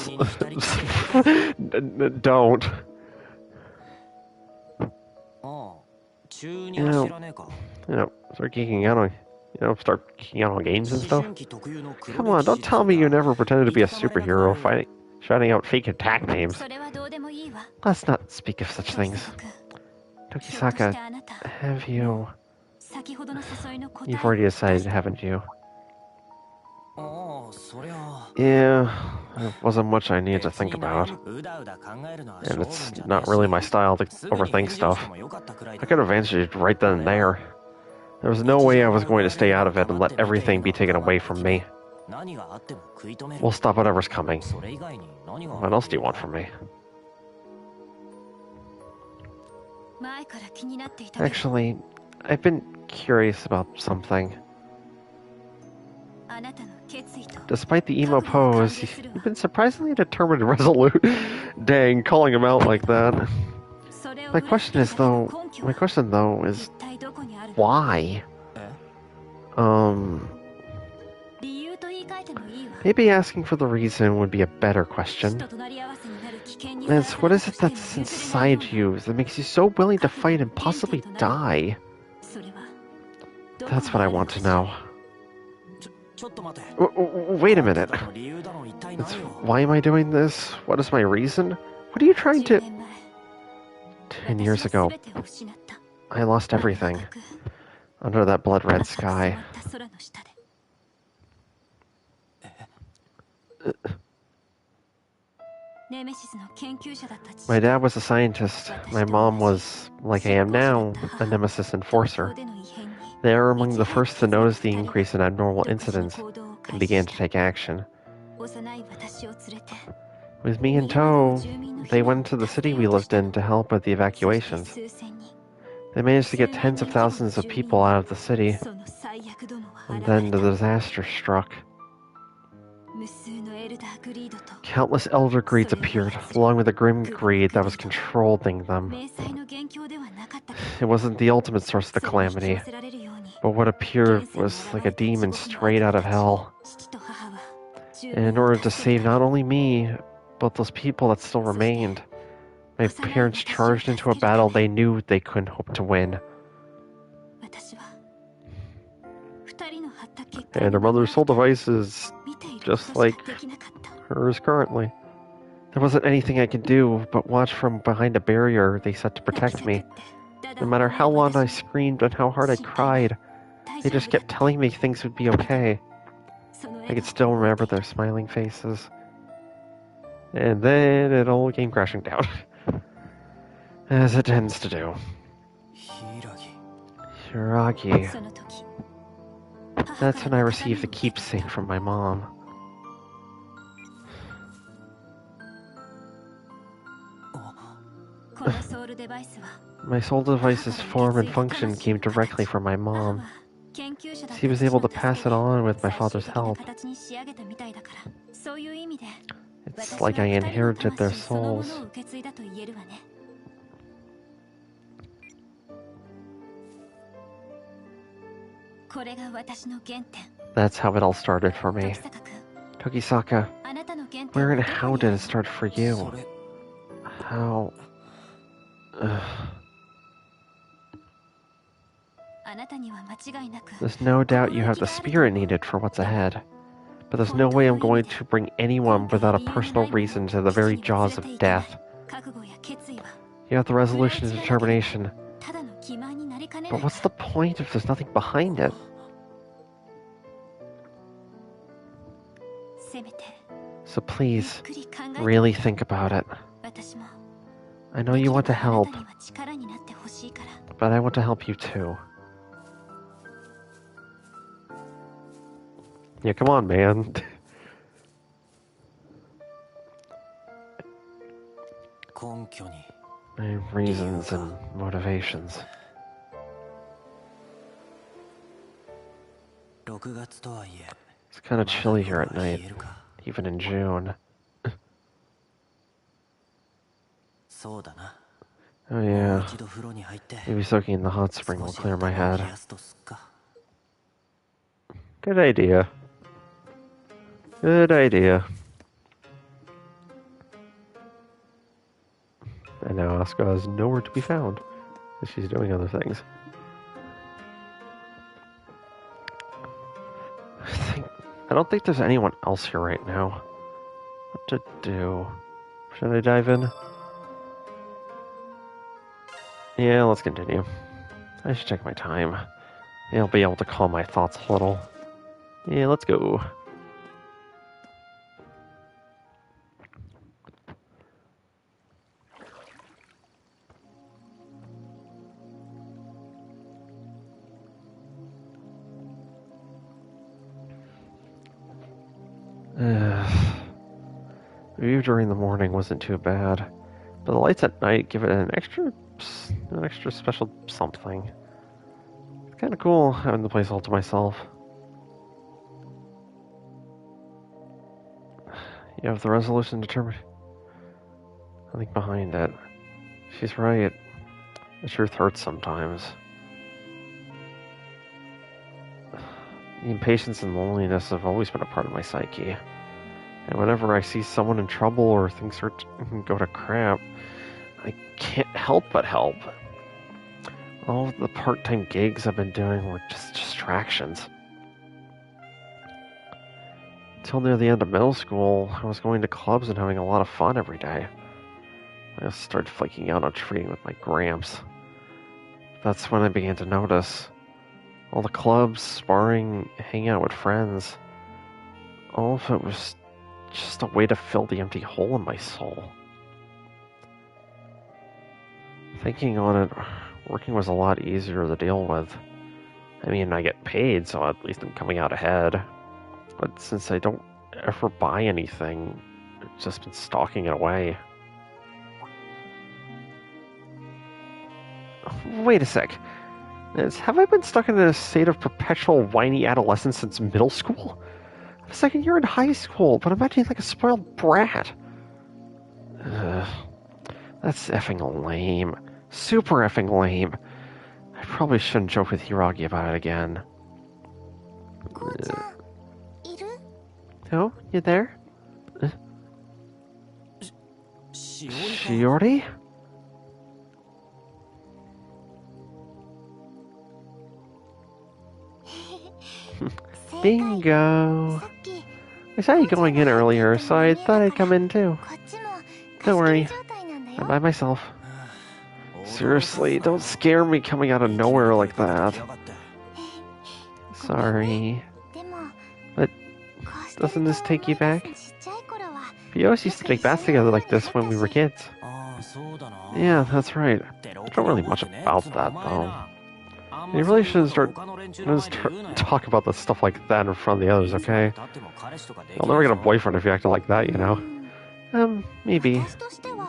Speaker 1: Don't. Start geeking out on games and stuff. Come on, don't tell me you never pretended to be a superhero, shouting out fake attack names. Let's not speak of such things. Tokisaka, have you... You've already decided, haven't you? Yeah, there wasn't much I needed to think about. And it's not really my style to overthink stuff. I could have answered right then and there. There was no way I was going to stay out of it and let everything be taken away from me. We'll stop whatever's coming. What else do you want from me? Actually, I've been curious about something. Despite the emo pose, you've been surprisingly determined and resolute. Dang, calling him out like that. My question though is why? Maybe asking for the reason would be a better question. What is it that's inside you that makes you so willing to fight and possibly die? That's what I want to know. Wait a minute. Why am I doing this? What is my reason? What are you trying to... 10 years ago, I lost everything. Under that blood-red sky. My dad was a scientist. My mom was, like I am now, a Nemesis enforcer. They are among the first to notice the increase in abnormal incidents and began to take action. With me in tow, they went to the city we lived in to help with the evacuations. They managed to get tens of thousands of people out of the city, and then the disaster struck. Countless elder greeds appeared, along with a grim greed that was controlling them. It wasn't the ultimate source of the calamity, but what appeared was like a demon straight out of hell. And in order to save not only me, but those people that still remained, my parents charged into a battle they knew they couldn't hope to win. And her mother's soul device is just like hers currently. There wasn't anything I could do but watch from behind a barrier they set to protect me. No matter how long I screamed and how hard I cried, they just kept telling me things would be okay. I could still remember their smiling faces. And then it all came crashing down. As it tends to do. Hiragi. That's when I received the keepsake from my mom. My soul device's form and function came directly from my mom. She was able to pass it on with my father's help. It's like I inherited their souls. That's how it all started for me. Tokisaka, where and how did it start for you? How... There's no doubt you have the spirit needed for what's ahead. But there's no way I'm going to bring anyone without a personal reason to the very jaws of death. You have the resolution and determination. But what's the point if there's nothing behind it? So please, really think about it. I know you want to help, but I want to help you too. Yeah, come on, man. My reasons and motivations. It's kind of chilly here at night, even in June. Oh yeah, maybe soaking in the hot spring will clear my head. Good idea. Good idea. And now Asuka is nowhere to be found, as she's doing other things. I don't think there's anyone else here right now. What to do? Should I dive in? Yeah, let's continue. I should check my time. Yeah, I'll be able to calm my thoughts a little. Yeah, let's go. The view during the morning wasn't too bad, but the lights at night give it an extra special something. It's kind of cool having the place all to myself. You have the resolution determined. Nothing behind it. She's right. The truth hurts sometimes. The impatience and loneliness have always been a part of my psyche. And whenever I see someone in trouble or things start to go to crap, I can't help but help. All of the part-time gigs I've been doing were just distractions. Until near the end of middle school, I was going to clubs and having a lot of fun every day. I just started flaking out on treating with my gramps. That's when I began to notice. All the clubs, sparring, hanging out with friends, all of it was just a way to fill the empty hole in my soul. Thinking on it, working was a lot easier to deal with. I mean, I get paid, so at least I'm coming out ahead. But since I don't ever buy anything, I've just been stocking it away. Wait a sec. Have I been stuck in a state of perpetual whiny adolescence since middle school? I'm second year in high school, but I'm acting like a spoiled brat. That's effing lame. Super effing lame. I probably shouldn't joke with Hiragi about it again. Oh, you there? Shiori? Bingo! I saw you going in earlier, so I thought I'd come in too. Don't worry, I'm by myself. Seriously, don't scare me coming out of nowhere like that. Sorry. But doesn't this take you back? We always used to take baths together like this when we were kids. Yeah, that's right. I don't really much about that, though. You really shouldn't talk about this stuff like that in front of the others, okay? You'll never get a boyfriend if you acted like that, you know? Maybe.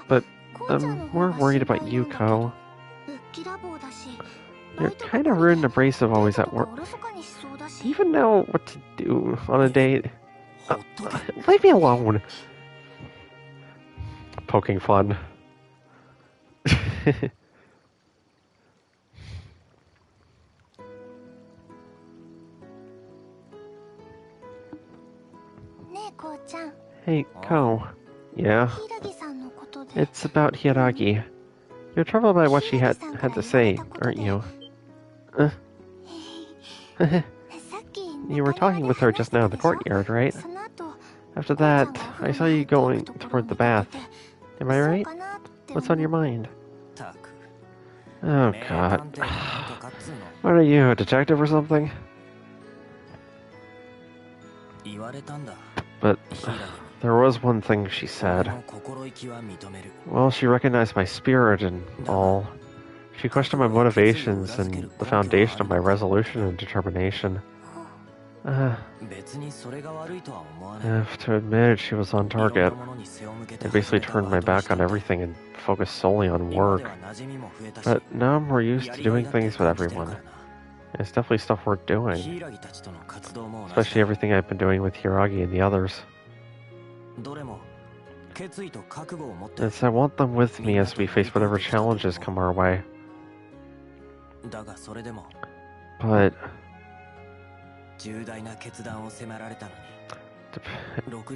Speaker 1: But I'm more worried about you, Ko. You're kind of rude and abrasive always at work. Do you even know what to do on a date? Leave me alone. Poking fun. Hey, Ko. Yeah? It's about Hiragi. You're troubled by what she had to say, aren't you? You were talking with her just now in the courtyard, right? After that, I saw you going toward the bath. Am I right? What's on your mind? Oh, God. What are you, a detective or something? But there was one thing she said. Well, she recognized my spirit and all. She questioned my motivations and the foundation of my resolution and determination. I have to admit, she was on target. I basically turned my back on everything and focused solely on work. But now I'm more used to doing things with everyone. It's definitely stuff worth doing. Especially everything I've been doing with Hiragi and the others. Yes, I want them with me as we face whatever challenges come our way. But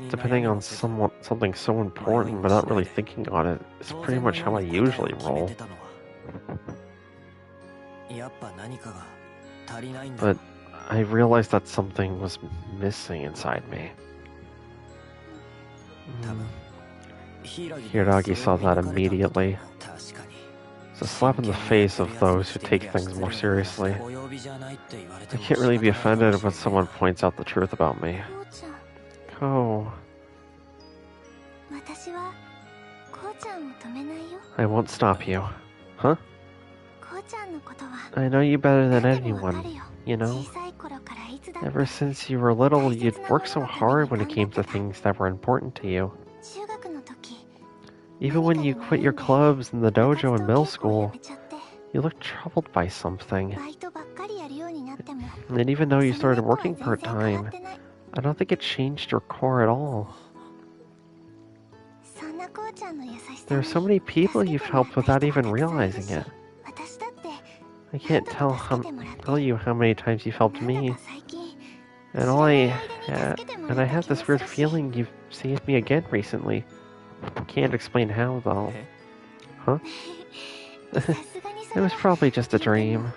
Speaker 1: depending on something so important but not really thinking on it is pretty much how I usually roll. But I realized that something was missing inside me. Hiragi saw that immediately. It's a slap in the face of those who take things more seriously. I can't really be offended when someone points out the truth about me. Ko. I won't stop you. Huh? I know you better than anyone, you know? Ever since you were little, you'd work so hard when it came to things that were important to you. Even when you quit your clubs and the dojo in middle school, you looked troubled by something. And even though you started working part-time, I don't think it changed your core at all. There are so many people you've helped without even realizing it. I can't tell you how many times you've helped me. And I have this weird feeling you've saved me again recently. Can't explain how, though. Huh? It was probably just a dream.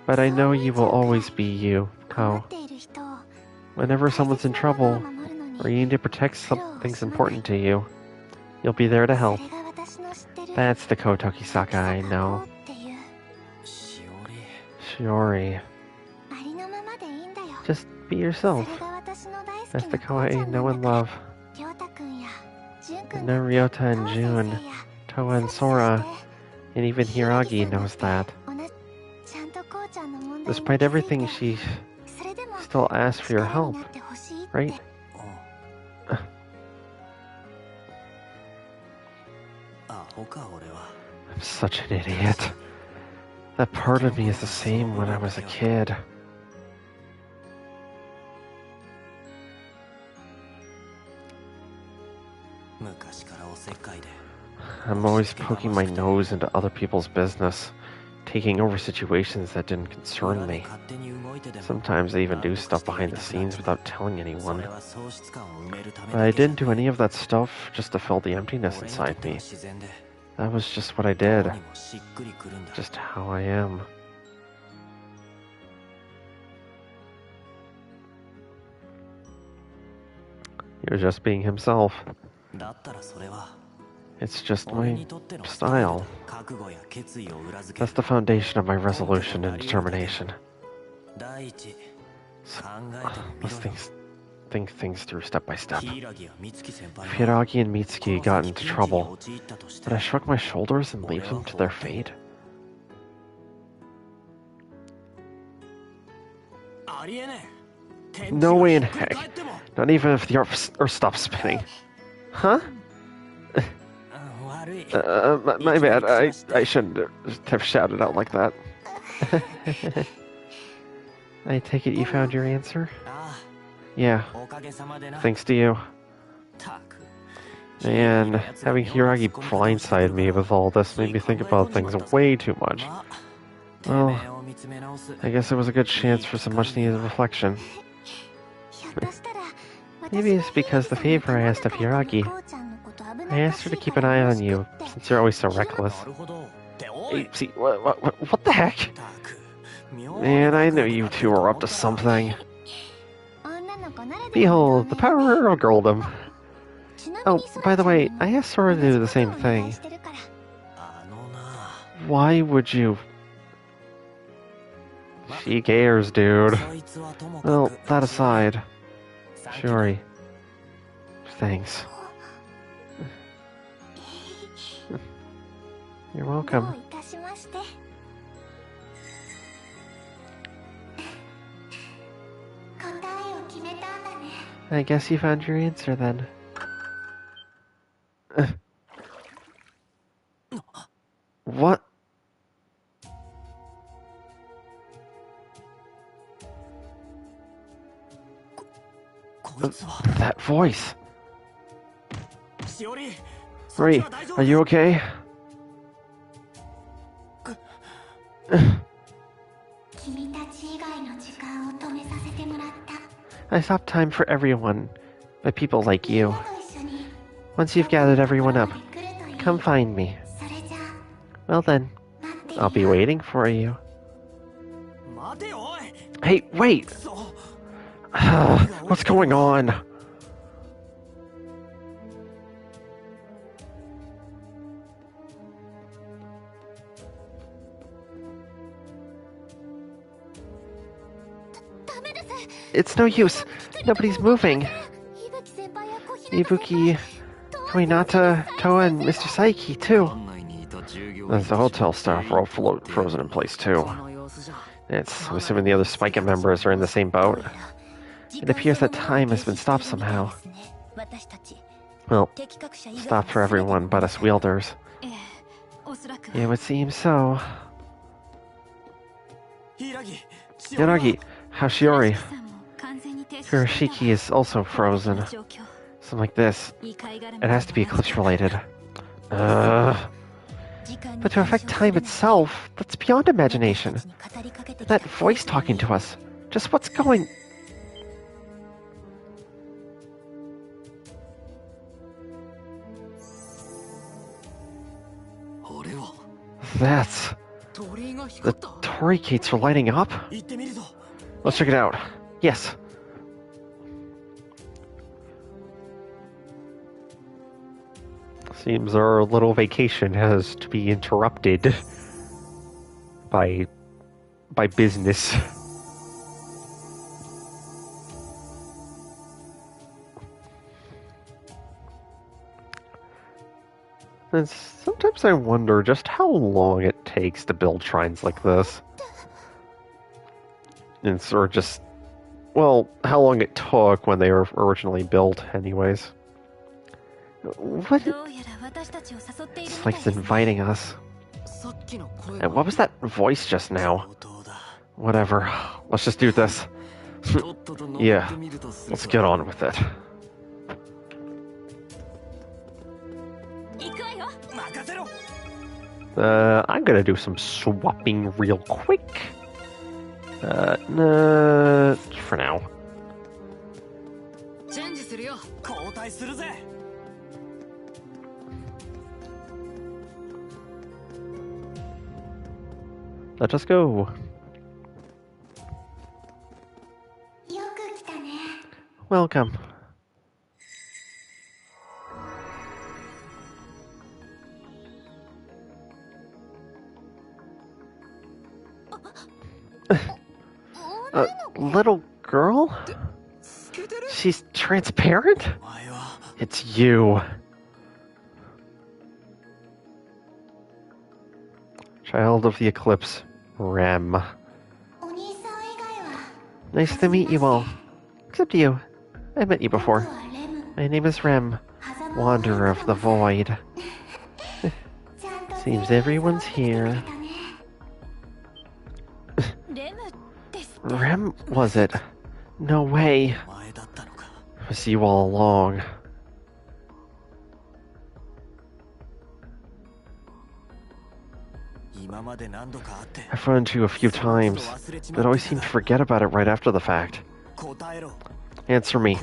Speaker 1: But I know you will always be you, Ko. Whenever someone's in trouble, or you need to protect something's important to you, you'll be there to help. That's the Ko Tokisaka I know. Shiori. Just be yourself. That's the Ko I know and love. And now Ryota and Jun, Toa and Sora, and even Hiragi knows that. Despite everything, she still asks for your help, right? I'm such an idiot. That part of me is the same when I was a kid. I'm always poking my nose into other people's business, taking over situations that didn't concern me. Sometimes I even do stuff behind the scenes without telling anyone. But I didn't do any of that stuff just to fill the emptiness inside me. That was just what I did. Just how I am. He was just being himself. It's just my style. That's the foundation of my resolution and determination. So, let's think things through step by step. Hiragi and Mitsuki got into trouble, but I shrug my shoulders and leave them to their fate. No way in heck. Not even if the earth stops spinning. Huh? My bad. I shouldn't have shouted out like that. I take it you found your answer? Yeah. Thanks to you. And having Hiragi blindside me with all this made me think about things way too much. Well, I guess it was a good chance for some much-needed reflection. Maybe it's because the favor I asked of Hiragi. I asked her to keep an eye on you, since you're always so reckless. Hey, see, what the heck? Man, I knew you two were up to something. Behold, the power of girldom. Oh, by the way, I asked Sora to do the same thing. Why would you? She cares, dude. Well, that aside, Shiori, thanks. You're welcome. I guess you found your answer then. What? That voice. Ri, are you okay? I stopped time for everyone, by people like you. Once you've gathered everyone up, come find me. Well then, I'll be waiting for you. Hey, wait! What's going on? It's no use. Nobody's moving. Ibuki, Koinata, Toa, and Mr. Saiki, too. There's the hotel staff are all frozen in place, too. I'm assuming the other Spica members are in the same boat. It appears that time has been stopped somehow. Well, stopped for everyone but us wielders. It would seem so. Yanagi, how's Shiori? Hiroshiki is also frozen. Something like this. It has to be eclipse related. But to affect time itself, that's beyond imagination. That voice talking to us. Just what's going... That's... The Torii gates are lighting up? Let's check it out. Yes. Seems our little vacation has to be interrupted by business. And sometimes I wonder just how long it takes to build shrines like this. And sort of just, well, how long it took when they were originally built, anyways. What? It's like it's inviting us. And what was that voice just now? Whatever. Let's just do this. Yeah, let's get on with it. I'm gonna do some swapping real quick. Nah, for now. Let us go. Welcome. little girl? She's transparent? It's you. Child of the Eclipse, Rem. Nice to meet you all. Except you. I met you before. My name is Rem, Wanderer of the Void. Seems everyone's here. Rem, was it? No way. It was you all along. I've run into you a few times, but always seem to forget about it right after the fact. Answer me.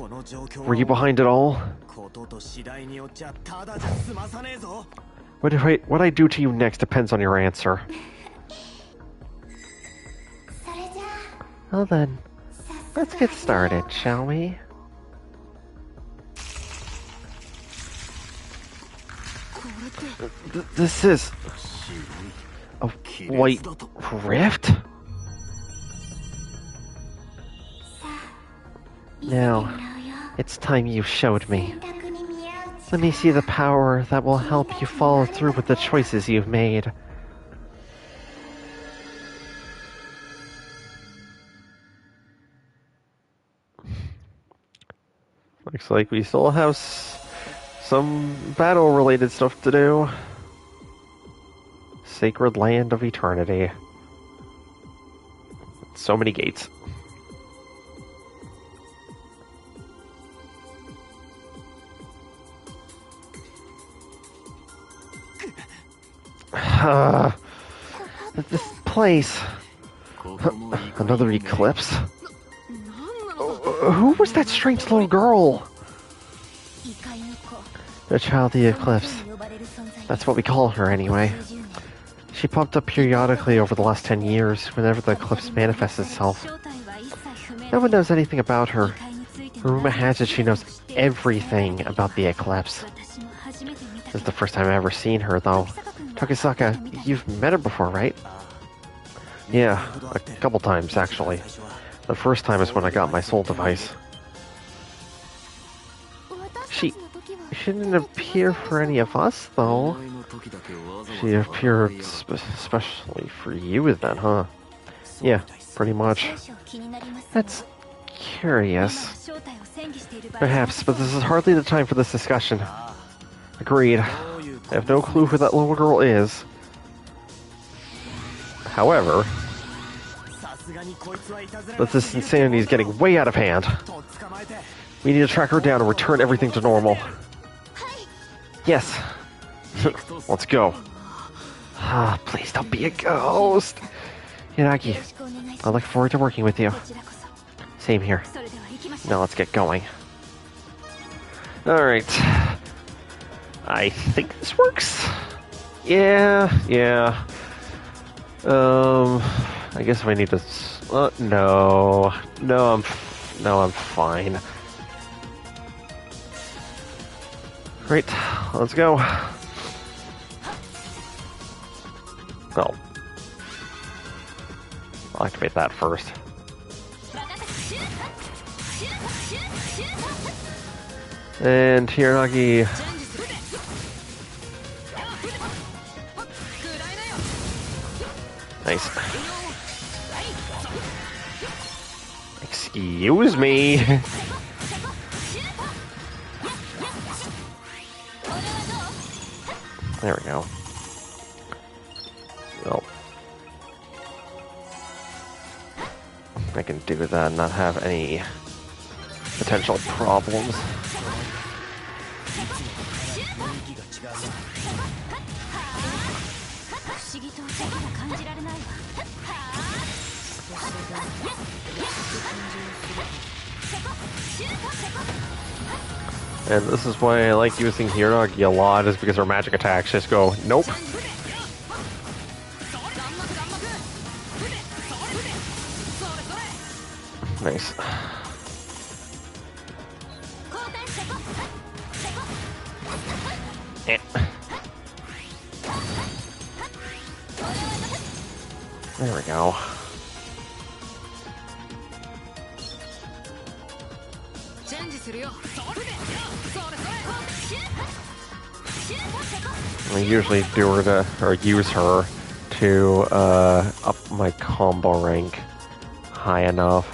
Speaker 1: Were you behind it all? What I do to you next depends on your answer. Well then, let's get started, shall we? This is a white rift? Now, it's time you showed me. Let me see the power that will help you follow through with the choices you've made. Looks like we still have some battle-related stuff to do. Sacred Land of Eternity. So many gates. This place. Another eclipse? Who was that strange little girl? The Child of the Eclipse. That's what we call her anyway. She popped up periodically over the last 10 years, whenever the eclipse manifests itself. No one knows anything about her. Rumor has it she knows everything about the eclipse. This is the first time I've ever seen her, though. Takasaka, you've met her before, right? Yeah, a couple times, actually. The first time is when I got my soul device. She didn't appear for any of us, though. She appeared especially for you then, huh? Yeah, pretty much. That's curious. Perhaps, but this is hardly the time for this discussion. Agreed. I have no clue who that little girl is. However, but this insanity is getting way out of hand. We need to track her down and return everything to normal. Yes. Let's go. Please don't be a ghost. Hiragi, I look forward to working with you. Same here. Now let's get going. Alright. I think this works. Yeah. I guess if I need to... no, I'm fine. Great, let's go. Well, I'll activate that first. And Hiragi. Nice. Excuse me. There we go. Well, I can do that and not have any potential problems. And this is why I like using Hiragi a lot, is because her magic attacks just go, nope. Nice. There we go. I usually do her to, or use her to up my combo rank high enough.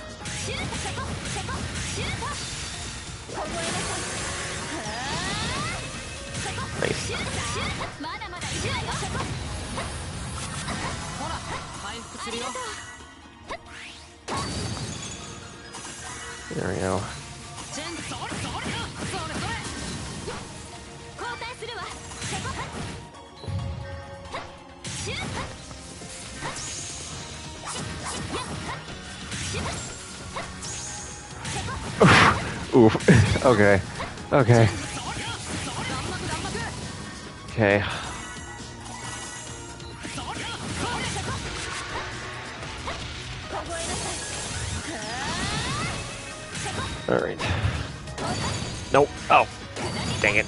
Speaker 1: Nice. There we go. Oof. Okay. Okay. Okay. Alright. Nope. Oh. Dang it.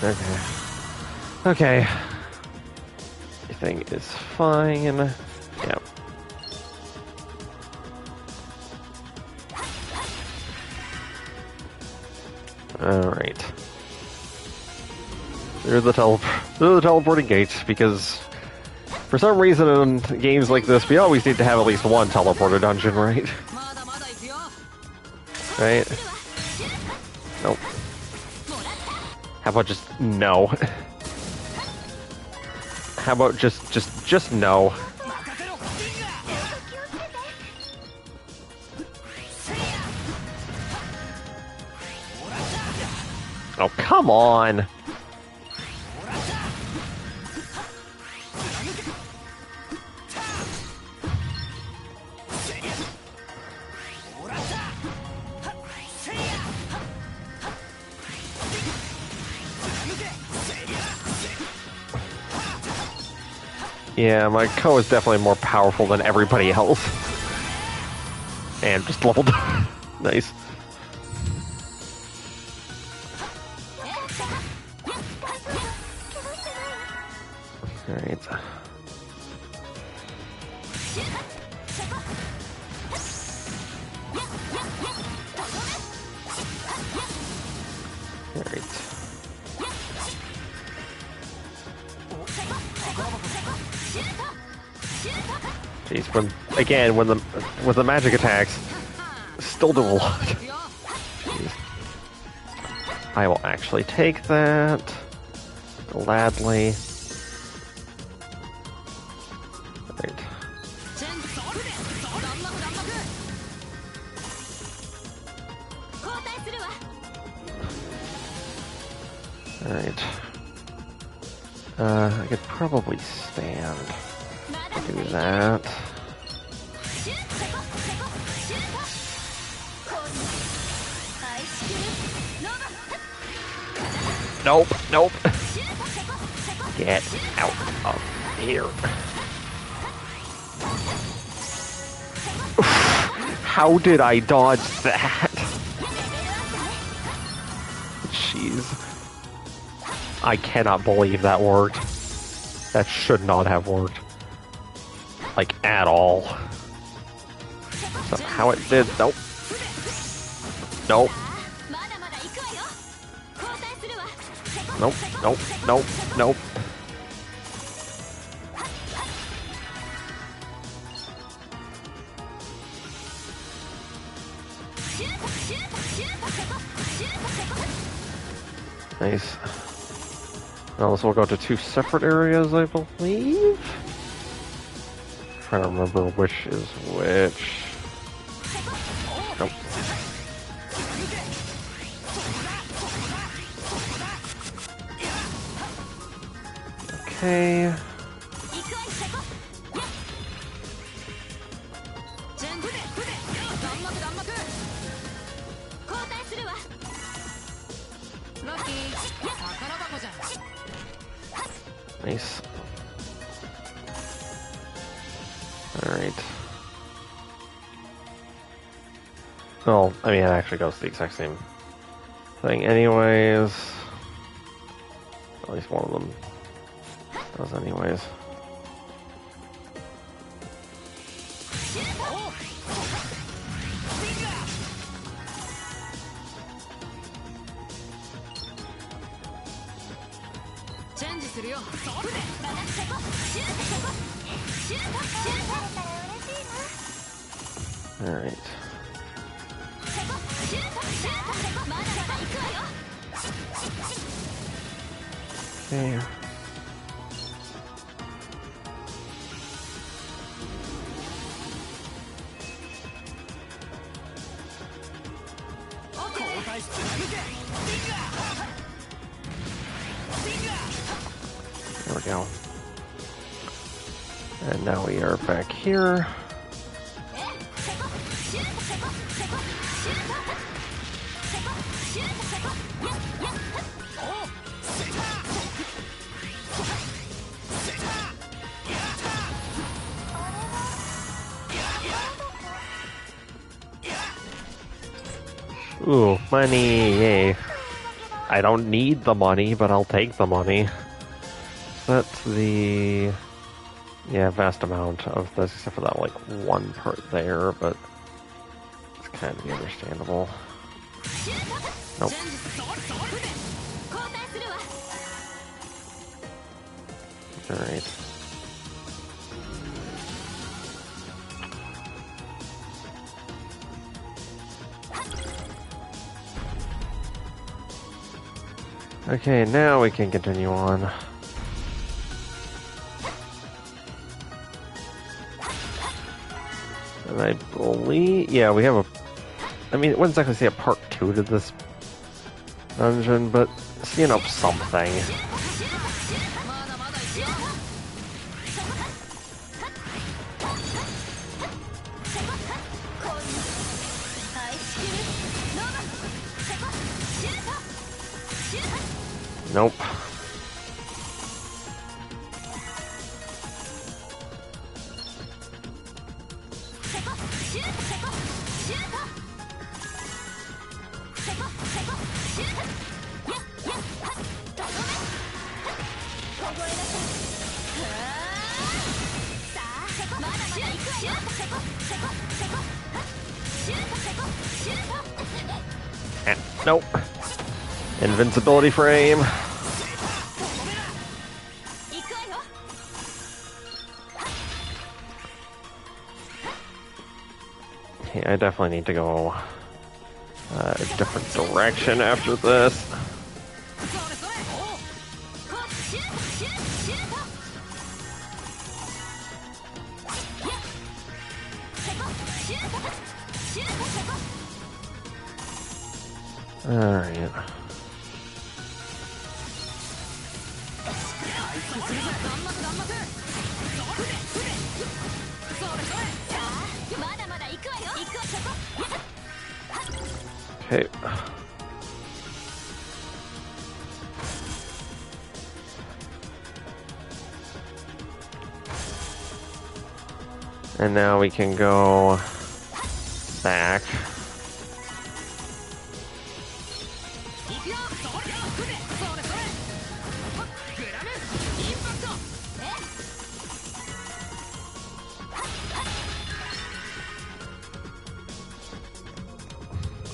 Speaker 1: Okay. Okay. Everything is fine. Yeah. Alright. There's the teleporting gates, because for some reason in games like this, we always need to have at least one teleporter dungeon, right? Right? Nope. How about just no? How about just no? Oh, come on! Yeah, my Ko is definitely more powerful than everybody else. And just leveled. Nice. Alright. Alright. Jeez, when the magic attacks still do a lot. Jeez. I will actually take that gladly. Right. Alright. I could probably stand. Do that. Nope, nope. Get out of here. How did I dodge that? Jeez. I cannot believe that worked. That should not have worked. Like, at all. Somehow it did. Nope. Nope. Nope, nope, nope, nope. Nice. Now this will go to two separate areas, I believe. Trying to remember which is which. Nope. Okay. Nice. Alright. Well, I mean, it actually goes the exact same thing anyways. At least one of them does anyways. Alright. Okay. There we go. And now we are back here. Ooh, money, yay. I don't need the money, but I'll take the money. That's the... yeah, vast amount of this, except for that, like, one part there, but it's kind of understandable. Nope. Alright. Okay, now we can continue on. And I believe... yeah, we have a... I mean, it wouldn't exactly say a part 2 to this dungeon, but, you know, something. Nope. Nope. Invincibility frame. Okay, I definitely need to go a different direction after this. Alright. Okay. And now we can go back.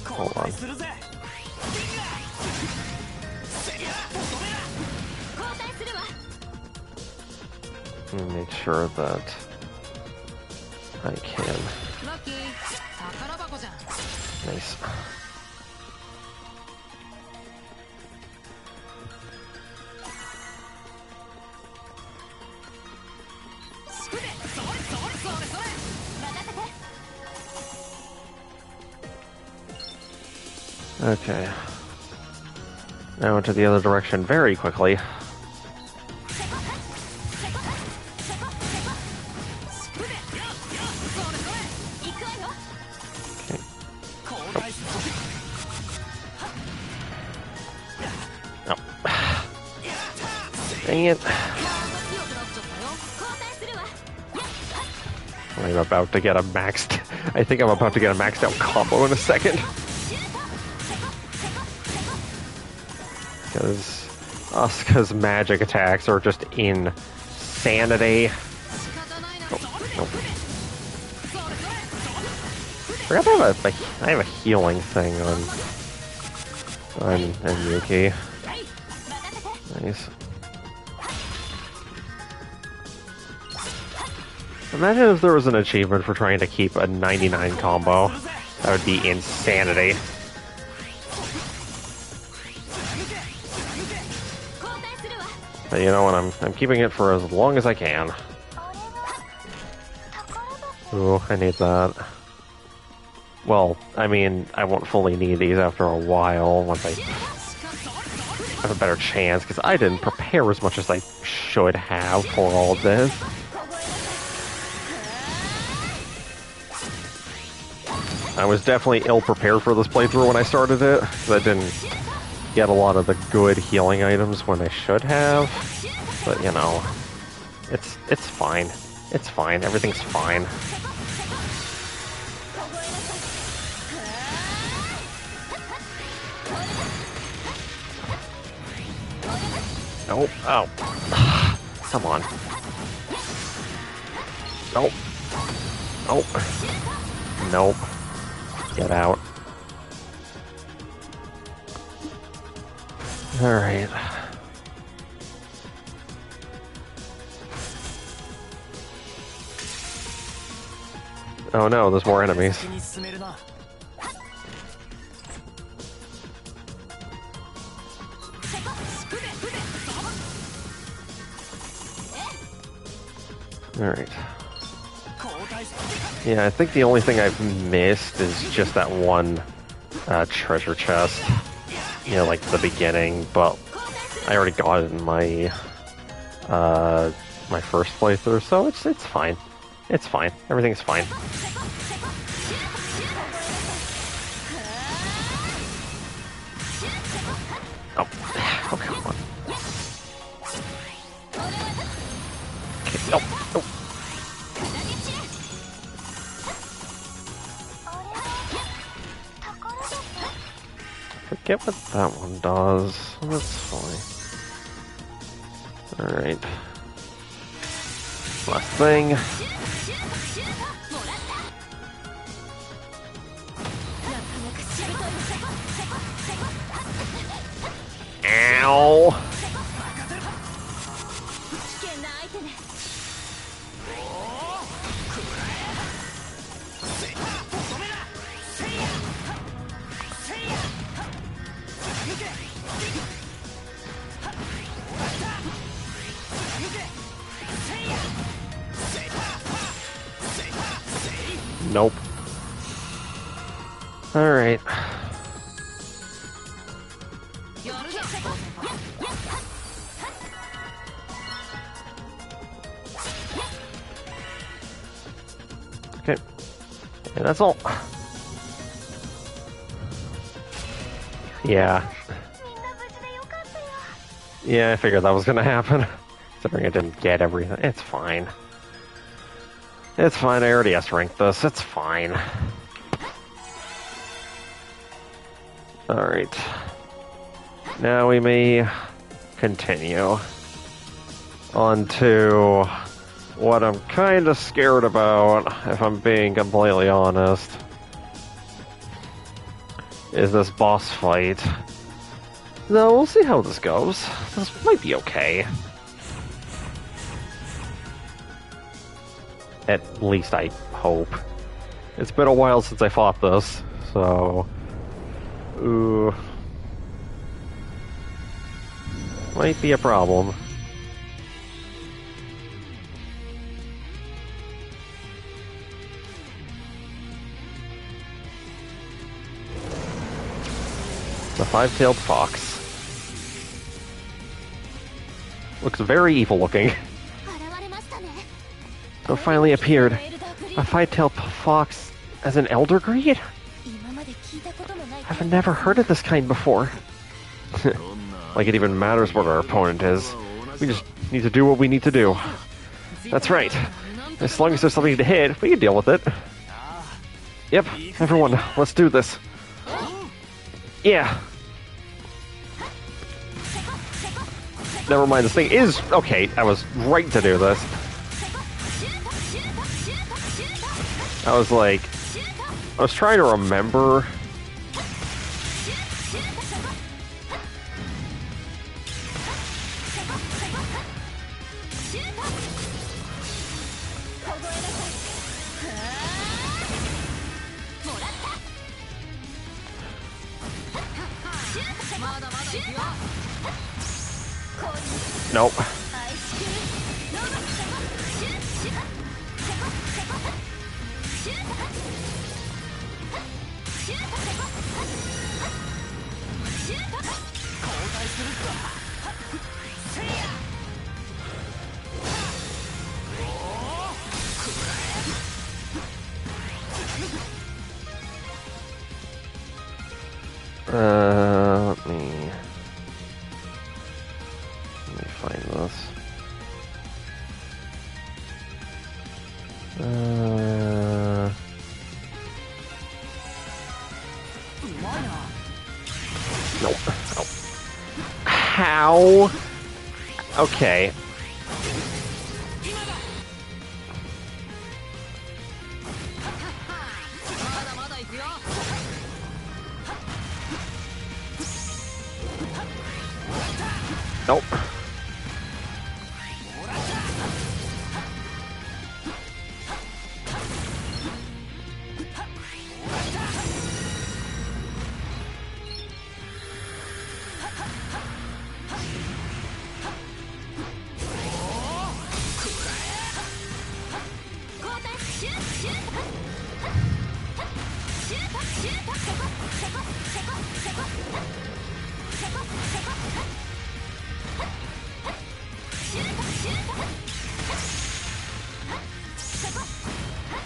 Speaker 1: Hold on. Let me make sure that I can. Nice. Okay. Now into the other direction very quickly. Okay. Oh. Dang it. I'm about to get a maxed... I think I'm about to get a maxed out combo in a second. Because Asuka's magic attacks are just insanity. Oh, nope. I forgot I have a healing thing on Yuki. Nice. Imagine if there was an achievement for trying to keep a 99 combo. That would be insanity. But you know what, I'm keeping it for as long as I can. Ooh, I need that. Well, I mean, I won't fully need these after a while, once I have a better chance, because I didn't prepare as much as I should have for all of this. I was definitely ill-prepared for this playthrough when I started it, because I didn't get a lot of the good healing items when I should have. But, you know, it's fine. It's fine. Everything's fine. Nope. Oh. Come on. Nope. Nope. Nope. Get out. Alright. Oh no, there's more enemies. Alright. Yeah, I think the only thing I've missed is just that one treasure chest. You know, like the beginning, but I already got it in my my first playthrough, so it's fine. It's fine. Everything's fine. Oh, oh come on. Okay. Oh, oh. Forget what that one does. That's fine. Alright. Last thing. Ow! Nope. Alright. Okay. And that's all. Yeah. Yeah, I figured that was gonna happen. Considering I didn't get everything. It's fine. It's fine, I already S-ranked this. It's fine. Alright. Now we may continue on to what I'm kind of scared about, if I'm being completely honest, is this boss fight. No, we'll see how this goes. This might be okay. At least I hope. It's been a while since I fought this, so... Ooh. Might be a problem. The five-tailed fox. Looks very evil looking. It finally appeared. A five-tailed fox as an elder greed? I've never heard of this kind before. Like it even matters what our opponent is. We just need to do what we need to do. That's right. As long as there's something to hit, we can deal with it. Yep, everyone, let's do this. Yeah. Never mind, this thing is... Okay, I was right to do this. I was like... I was trying to remember... Nope. Let me find this. Nope. Oh. How? Okay. Nope.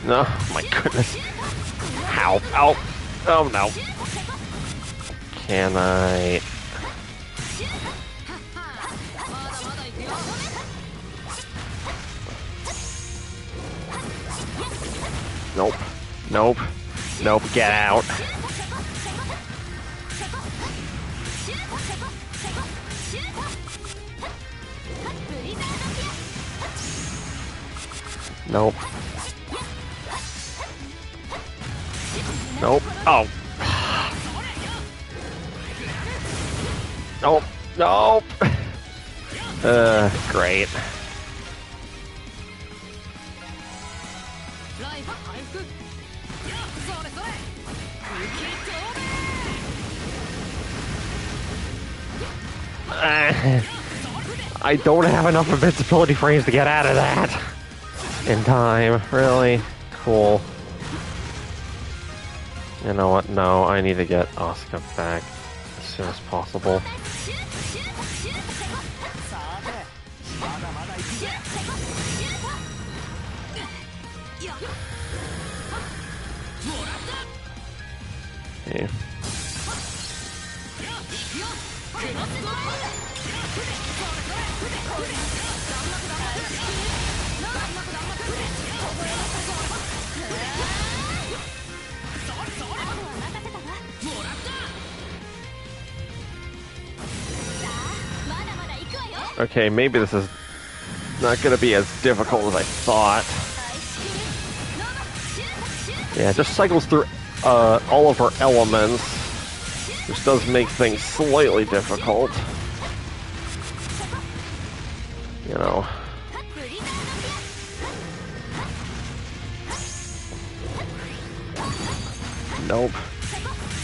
Speaker 1: No, my goodness. How? Ow. Oh no. Can I? Nope. Nope. Nope. Get out. Nope. Nope. Oh. Nope. Nope. Great. I don't have enough invincibility frames to get out of that in time. Really? Cool. You know what? No, I need to get Asuka back as soon as possible. Okay. Okay, maybe this is not going to be as difficult as I thought. Yeah, it just cycles through all of her elements, which does make things slightly difficult. You know. Nope.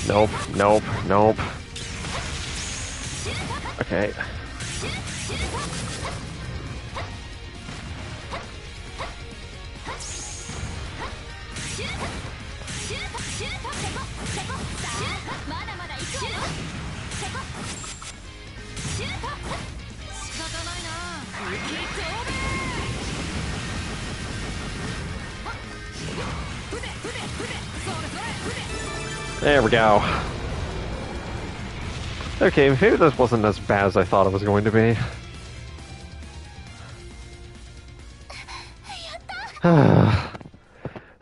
Speaker 1: Nope, nope, nope. Okay. There we go. Okay, maybe this wasn't as bad as I thought it was going to be.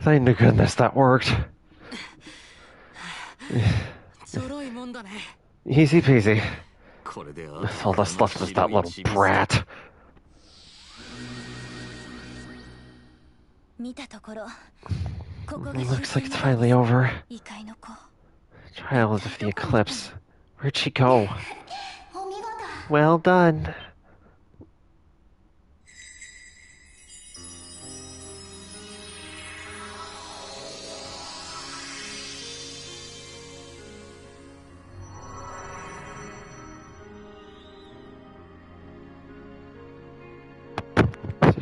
Speaker 1: Thank goodness that worked. Easy peasy. All that's left is that little brat. Looks like it's finally over. Trials of the Eclipse. Where'd she go? Well done.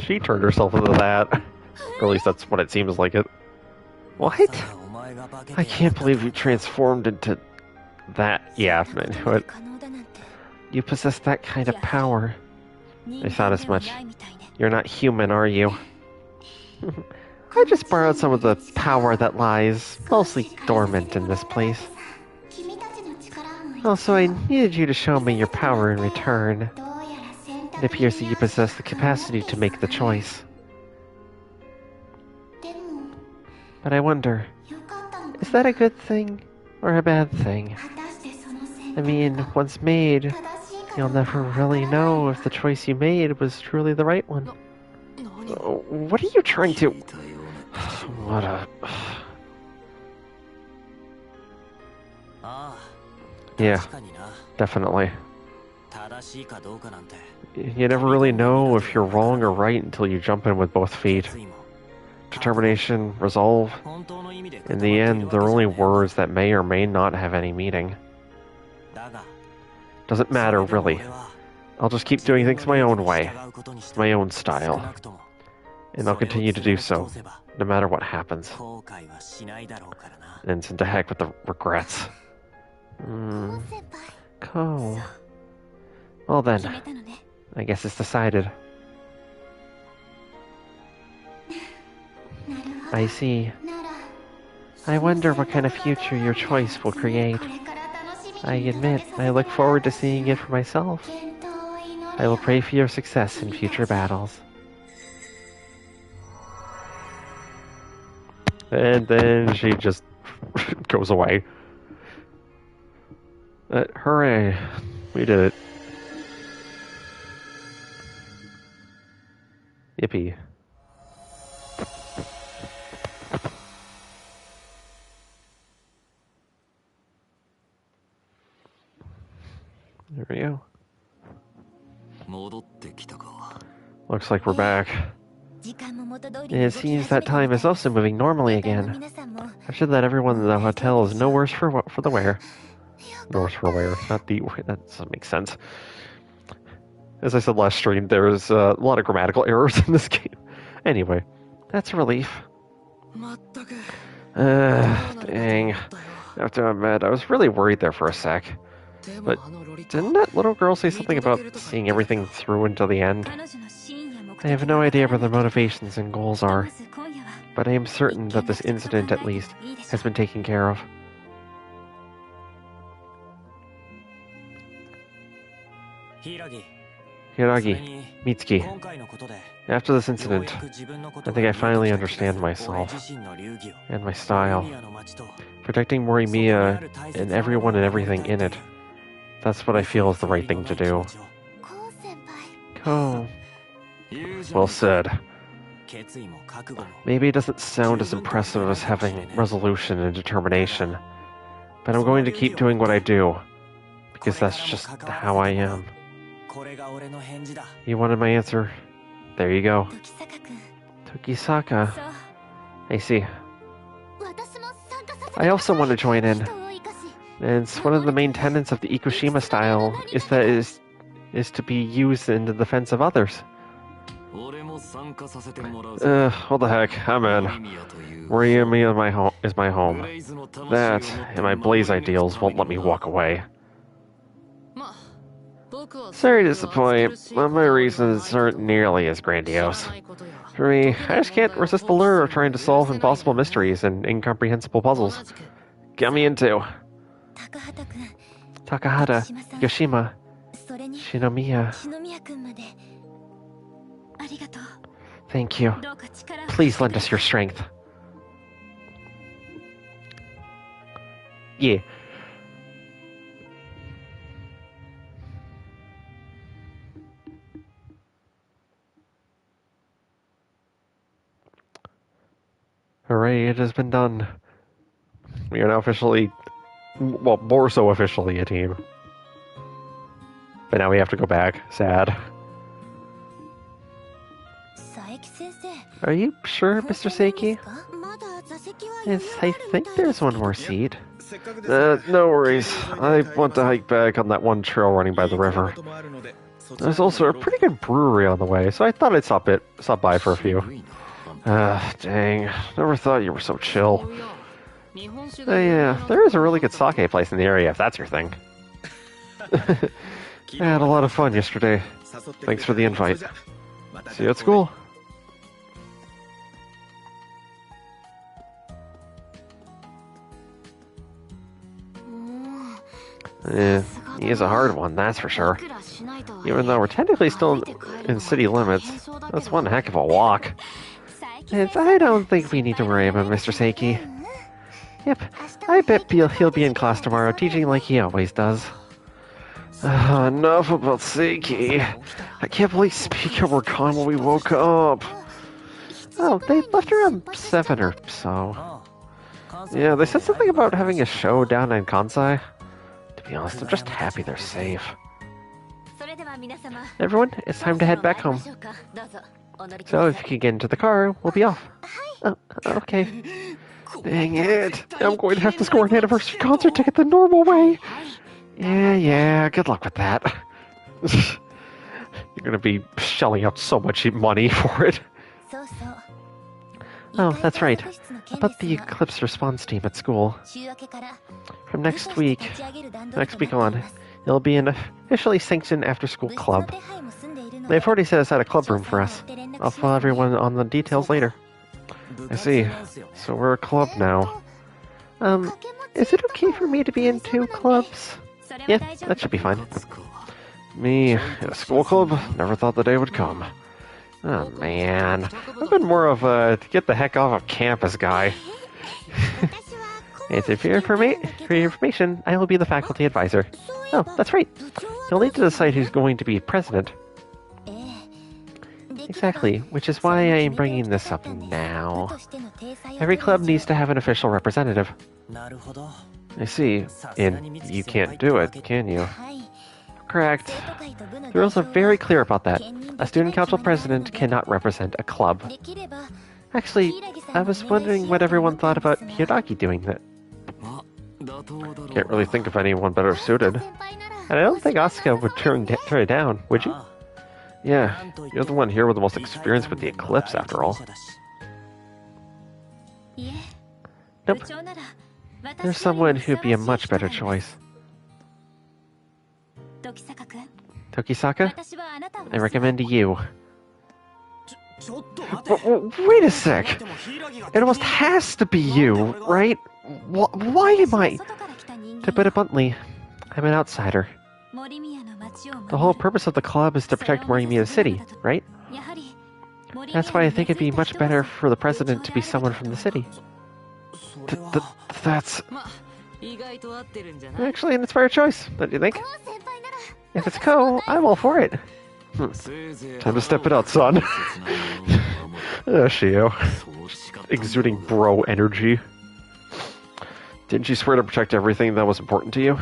Speaker 1: She turned herself into that. Or at least that's what it seems like it. What? I can't believe you transformed into that. Yeah, I knew it. You possess that kind of power. I thought as much. You're not human, are you? I just borrowed some of the power that lies mostly dormant in this place. Also, I needed you to show me your power in return. It appears that you possess the capacity to make the choice. But I wonder, is that a good thing or a bad thing? I mean, once made, you'll never really know if the choice you made was truly the right one. What are you trying to... What a... Yeah, definitely. You never really know if you're wrong or right until you jump in with both feet. Determination, resolve. In the end, they're only words that may or may not have any meaning. Doesn't matter, really. I'll just keep doing things my own way, my own style. And I'll continue to do so, no matter what happens. And to heck with the regrets. Cool. Well then, I guess it's decided. I see. I wonder what kind of future your choice will create. I admit, I look forward to seeing it for myself. I will pray for your success in future battles. And then she just goes away. Hooray! We did it. Yippee. There we go. Looks like we're back. It seems that time is also moving normally again. I should let everyone in the hotel is no worse for the wear. No worse for wear, not the... That doesn't make sense. As I said last stream, there's a lot of grammatical errors in this game. Anyway, that's a relief. Dang. After I'm mad, I was really worried there for a sec. But didn't that little girl say something about seeing everything through until the end? I have no idea what their motivations and goals are, but I am certain that this incident, at least, has been taken care of. Hiragi, Mitsuki. After this incident, I think I finally understand myself and my style. Protecting Morimiya and everyone and everything in it. That's what I feel is the right thing to do. Ko. Well said. Maybe it doesn't sound as impressive as having resolution and determination, but I'm going to keep doing what I do, because that's just how I am. You wanted my answer? There you go. Tokisaka. I see. I also want to join in. And it's one of the main tenets of the Ikushima style is to be used in the defense of others. What the heck, I'm in. Morimiya is my home. That, and my blaze ideals won't let me walk away. Sorry to disappoint, but my reasons aren't nearly as grandiose. For me, I just can't resist the lure of trying to solve impossible mysteries and incomprehensible puzzles. Get me into Takahata, Yoshima, Shinomiya. Thank you. Please lend us your strength. Yeah. Hooray, it has been done. We are now officially, well, more so officially a team. But now we have to go back. Sad. Are you sure, Mr. Seiki? Yes, I think there's one more seat. No worries. I want to hike back on that one trail running by the river. There's also a pretty good brewery on the way, so I thought I'd stop by for a few. Dang. Never thought you were so chill. Yeah, there is a really good sake place in the area, if that's your thing. I had a lot of fun yesterday. Thanks for the invite. See you at school. He is a hard one, that's for sure. Even though we're technically still in city limits, that's one heck of a walk. And I don't think we need to worry about Mr. Seiki. Yep, I bet he'll be in class tomorrow, teaching like he always does. Enough about Seiki. I can't believe Speaker were gone when we woke up. Oh, they left around 7 or so. Yeah, they said something about having a show down in Kansai. To be honest, I'm just happy they're safe. Everyone, it's time to head back home. So if you can get into the car, we'll be off. Oh, okay. Dang it. I'm going to have to score an anniversary concert ticket the normal way. Yeah, good luck with that. You're going to be shelling out so much money for it. Oh, that's right. About the Eclipse response team at school. From next week on, it'll be an officially sanctioned after-school club. They've already set aside a club room for us. I'll fill everyone on the details later. I see. So we're a club now. Is it okay for me to be in 2 clubs? Yeah, that should be fine. Me, in a school club? Never thought the day would come. Oh, man. I've been more of a get the heck off of campus guy. And for your information, I will be the faculty advisor. Oh, that's right. You'll need to decide who's going to be president. Exactly, which is why I am bringing this up now. Every club needs to have an official representative. I see. And you can't do it, can you? Correct. The rules are very clear about that. A student council president cannot represent a club. Actually, I was wondering what everyone thought about Hiraki doing that. Can't really think of anyone better suited. And I don't think Asuka would turn it down, would you? Yeah, you're the one here with the most experience with the Eclipse, after all. Nope. There's someone who'd be a much better choice. Tokisaka? I recommend you. Wait a sec! It almost has to be you, right? Why am I... To put it bluntly, I'm an outsider. The whole purpose of the club is to protect Morimiya City, right? That's why I think it'd be much better for the president to be someone from the city. That's... Actually an inspired choice, don't you think? If it's Ko, I'm all for it. Time to step it out, son. Shio. Exuding bro energy. Didn't you swear to protect everything that was important to you?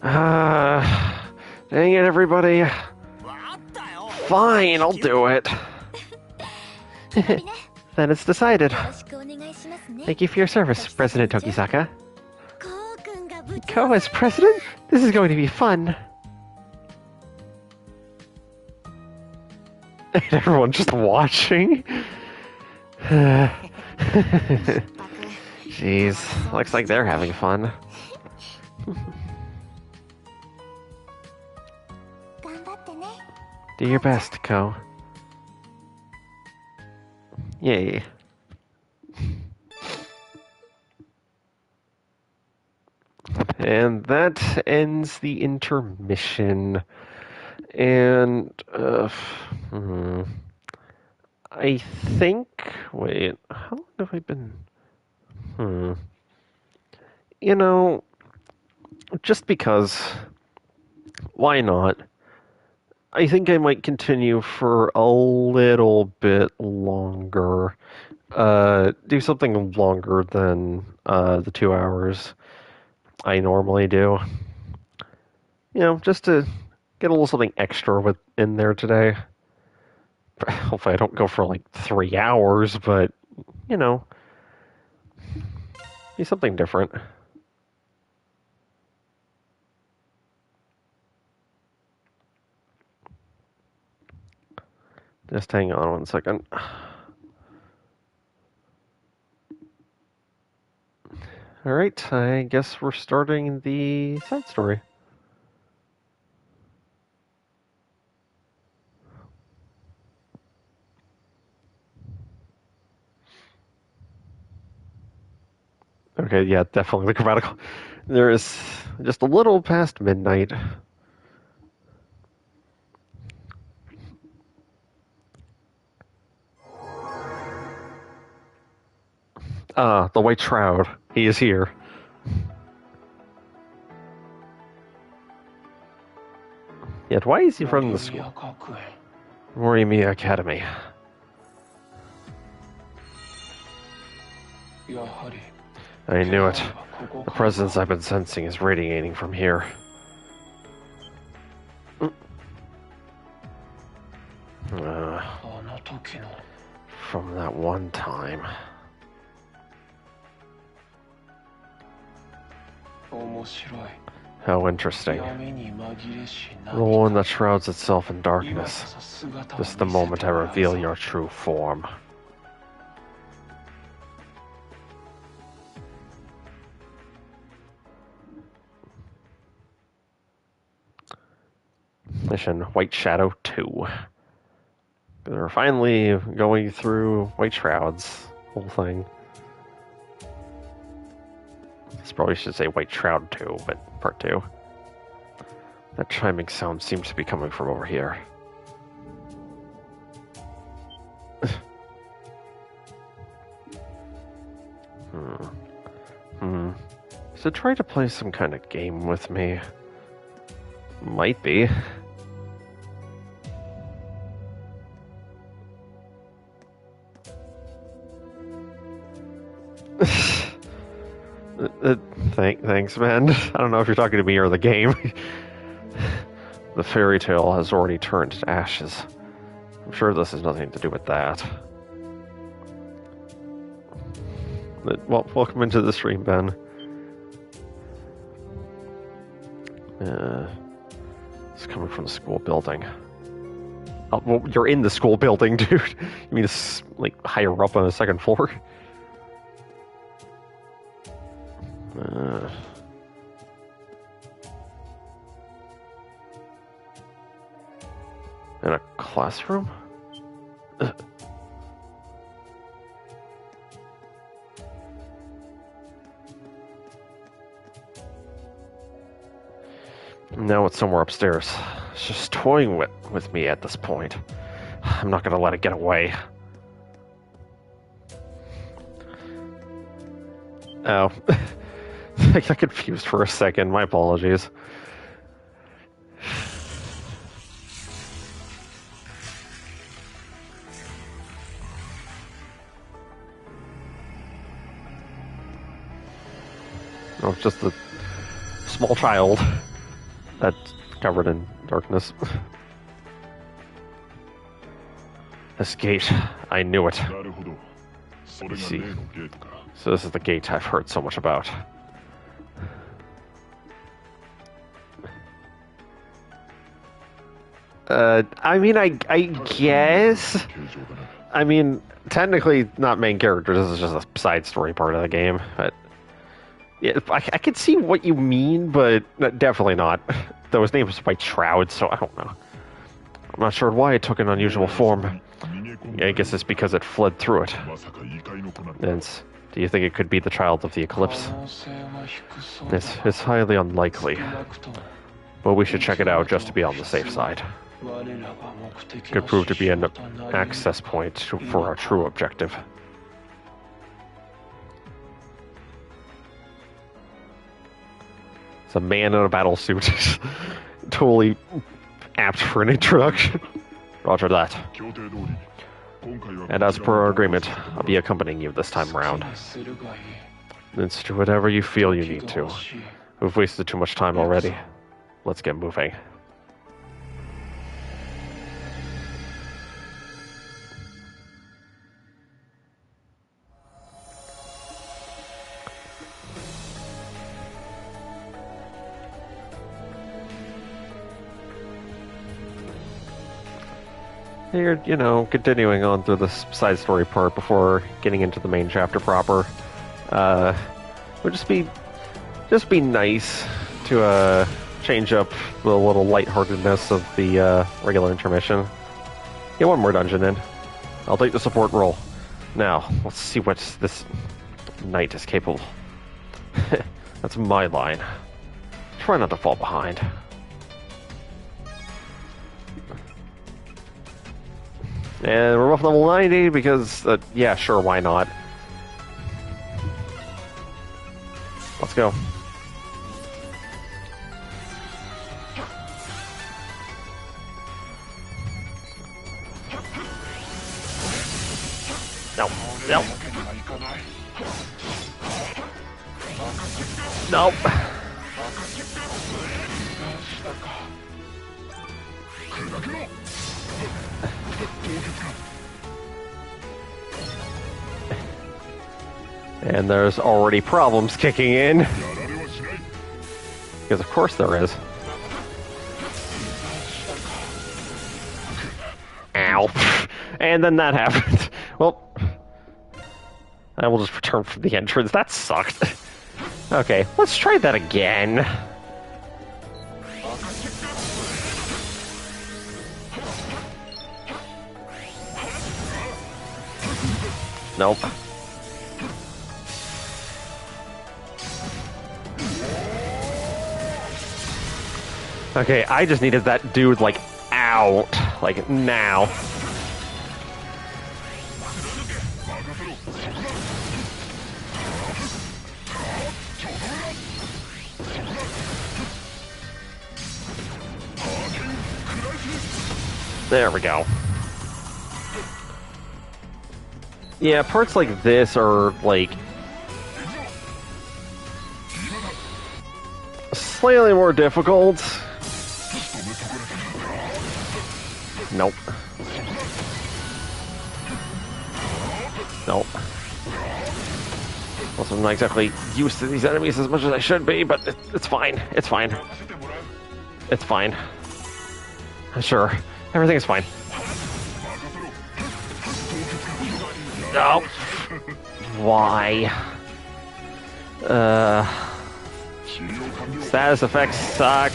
Speaker 1: Dang it, everybody. Fine, I'll do it. Then it's decided. Thank you for your service, President Tokisaka. Ko as president? This is going to be fun. And everyone just watching. Jeez, looks like they're having fun. Do your best, Ko. Yay. And that ends the intermission. And, I think... Wait, how long have I been... You know, just because... Why not? I think I might continue for a little bit longer. Do something longer than the 2 hours I normally do. You know, just to get a little something extra in there today. Hopefully I don't go for like 3 hours, but, you know, be something different. Just hang on 1 second. Alright, I guess we're starting the side story. Okay, yeah, definitely the grammatical. There is just a little past midnight. Ah, the White Shroud. He is here. Yet why is he running the school? Morimiya Academy. I knew it. The presence I've been sensing is radiating from here. From that one time. How interesting. The one that shrouds itself in darkness. This is the moment I reveal your true form. Mission White Shadow 2. We're finally going through White Shroud's whole thing. I probably should say White Shroud 2, but part 2. That chiming sound seems to be coming from over here. So try to play some kind of game with me. Might be. Thanks, man. I don't know if you're talking to me or the game. The fairy tale has already turned to ashes. I'm sure this has nothing to do with that. Well, welcome into the stream, Ben. It's coming from the school building. Oh, well, you're in the school building, dude. You mean it's like higher up on the second floor? In a classroom? Now it's somewhere upstairs. It's just toying with me at this point. I'm not gonna let it get away. Oh. I got confused for a second. My apologies. Oh, it's just a small child that's covered in darkness. This gate, I knew it. You see, so this is the gate I've heard so much about. I mean, I guess. I mean, technically not main character. This is just a side story part of the game. But yeah, I can see what you mean, but definitely not. Though his name is White Shroud, so I don't know. I'm not sure why it took an unusual form. I guess it's because it fled through it. And do you think it could be the child of the eclipse? It's highly unlikely. But we should check it out just to be on the safe side. Could prove to be an access point for our true objective. It's a man in a battle suit. Totally apt for an introduction. Roger that. And as per our agreement, I'll be accompanying you this time around. Let's do whatever you feel you need to. We've wasted too much time already. Let's get moving. Figured, you know, continuing on through this side story part before getting into the main chapter proper, would just be nice to change up the little lightheartedness of the regular intermission. Get one more dungeon in. I'll take the support role. Now, let's see what this knight is capable. That's my line. Try not to fall behind. And we're both level 90 because, yeah, sure, why not? Let's go. No, no. Nope. And there's already problems kicking in. Because of course there is. Ow. And then that happened. Well, I will just return from the entrance. That sucked. Okay, let's try that again. Nope. Okay, I just needed that dude, like, out. Like, now. There we go. Yeah, parts like this are, like, slightly more difficult. Nope. Nope. Also, I'm not exactly used to these enemies as much as I should be, but it's fine. It's fine. It's fine. Sure. Everything is fine. No. Why? Status effects suck.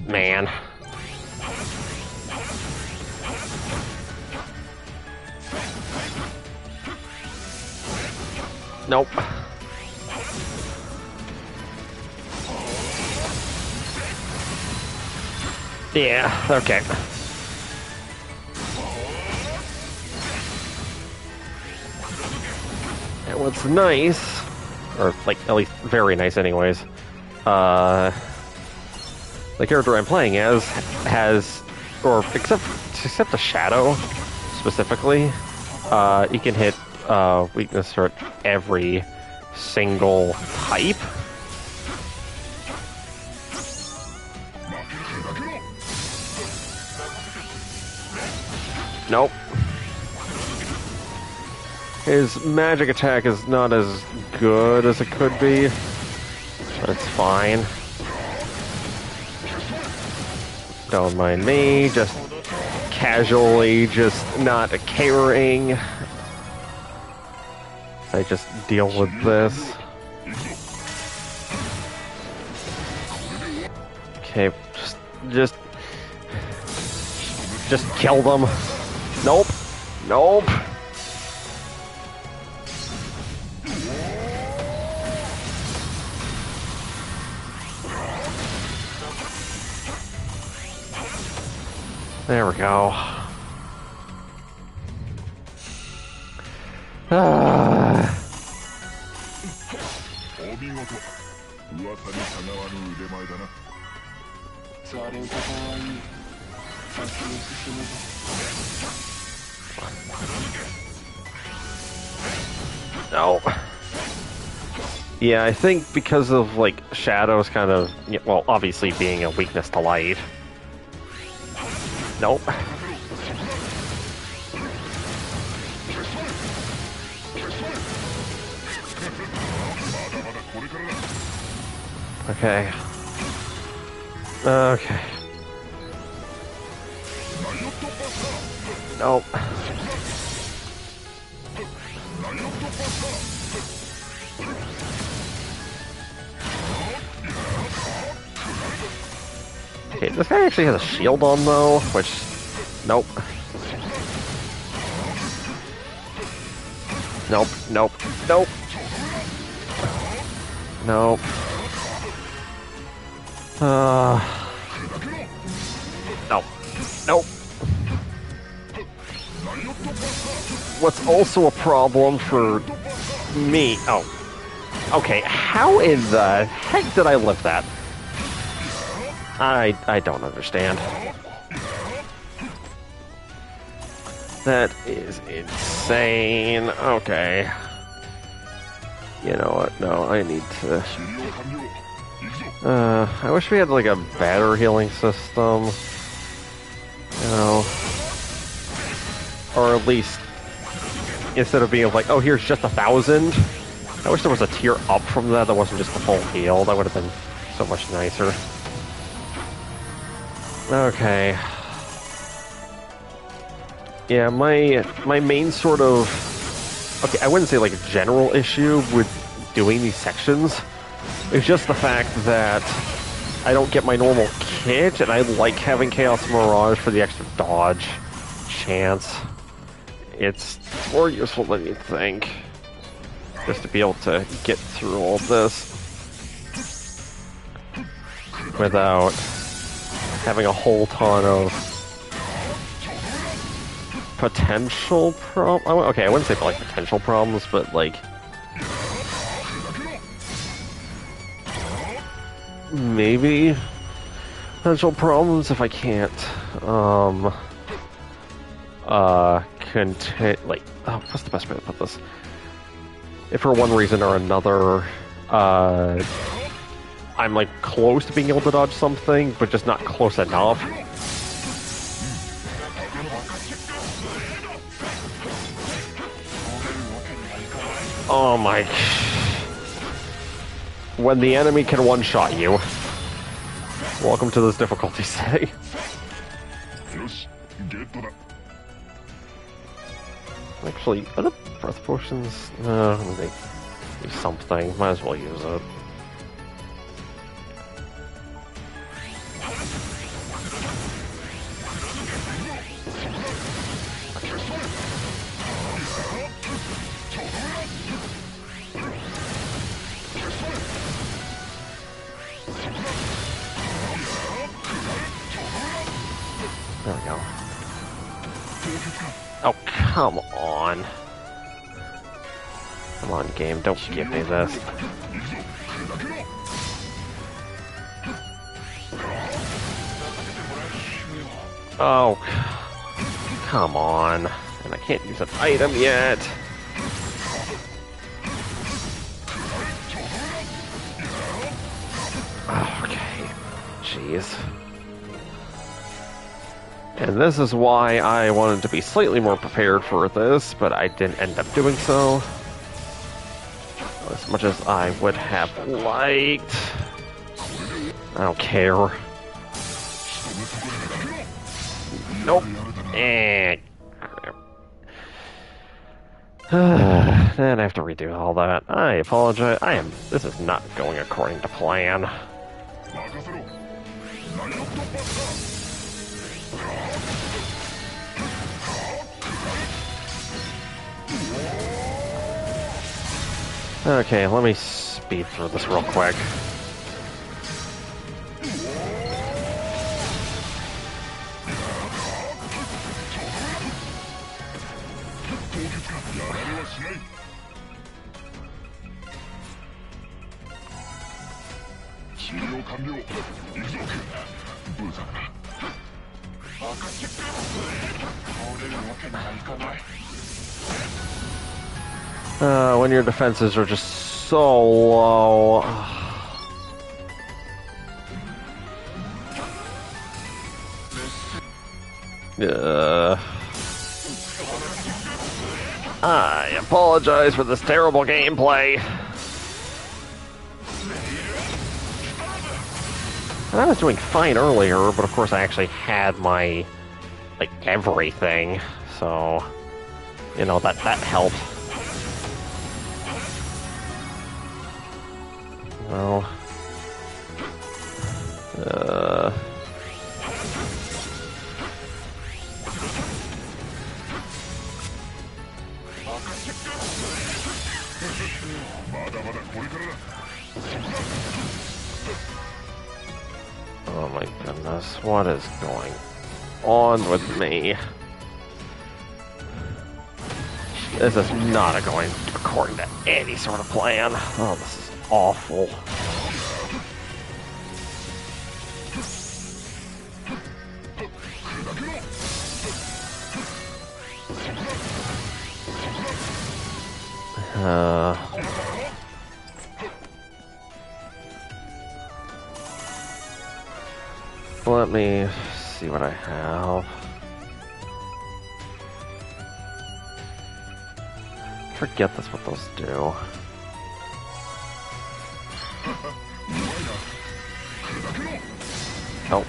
Speaker 1: Man. Nope. Yeah, okay. And what's nice, or like at least very nice anyways, the character I'm playing as has, or except the Shadow specifically, you can hit weakness for every single type. Nope. His magic attack is not as good as it could be, but it's fine. Don't mind me, just casually, just not caring. I just deal with this. Okay, just kill them. Nope. Nope. There we go. No. Yeah, I think because of, like, Shadow's kind of, well, obviously being a weakness to light. Nope. Okay. Okay. Nope. Okay, this guy actually has a shield on though, which... Nope. Nope, nope, nope. Nope. Nope. Nope. What's also a problem for me... Oh. Okay, how in the heck did I lift that? I don't understand. That is insane. Okay. You know what? No, I need to... I wish we had like a better healing system. You know. Or at least, instead of being like, oh, here's just 1,000. I wish there was a tier up from that wasn't just the full heal. That would have been so much nicer. Okay. Yeah, my main sort of... Okay, I wouldn't say like a general issue with doing these sections. It's just the fact that I don't get my normal kit, and I like having Chaos Mirage for the extra dodge chance. It's more useful than you think. Just to be able to get through all this without having a whole ton of potential okay, I wouldn't say like potential problems, but like maybe potential problems if I can't like, oh, what's the best way to put this? If for one reason or another I'm like close to being able to dodge something, but just not close enough. Oh my... When the enemy can one-shot you. Welcome to this difficulty setting. Actually, are the breath potions? No, they do something. Might as well use it. There we go. Oh, come on. Come on, game, don't give me this. Oh, come on. And I can't use an item yet. Okay, jeez. And this is why I wanted to be slightly more prepared for this, but I didn't end up doing so. As much as I would have liked. I don't care. Nope. And then I have to redo all that. I apologize. This is not going according to plan. Okay, let me speed through this real quick. When your defenses are just so low. I apologize for this terrible gameplay. And I was doing fine earlier, but of course I actually had my like everything, so you know that helped. Well, oh my goodness, what is going on with me? This is not going according to any sort of plan. Oh, this is awful. Let me see what I have. Forget this, what those do. Oh.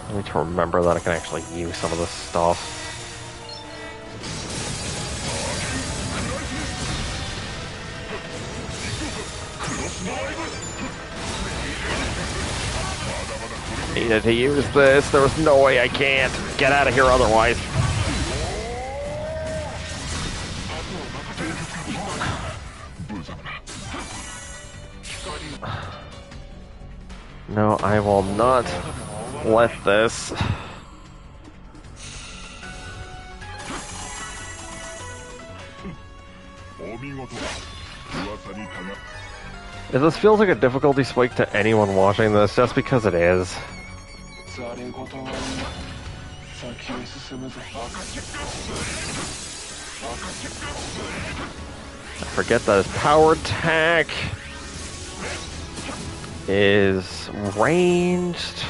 Speaker 1: I need to remember that I can actually use some of this stuff. Needed to use this. There was no way I can't get out of here otherwise. No, I will not let this. If this feels like a difficulty spike to anyone watching this, just because it is. I forget that his power attack is ranged.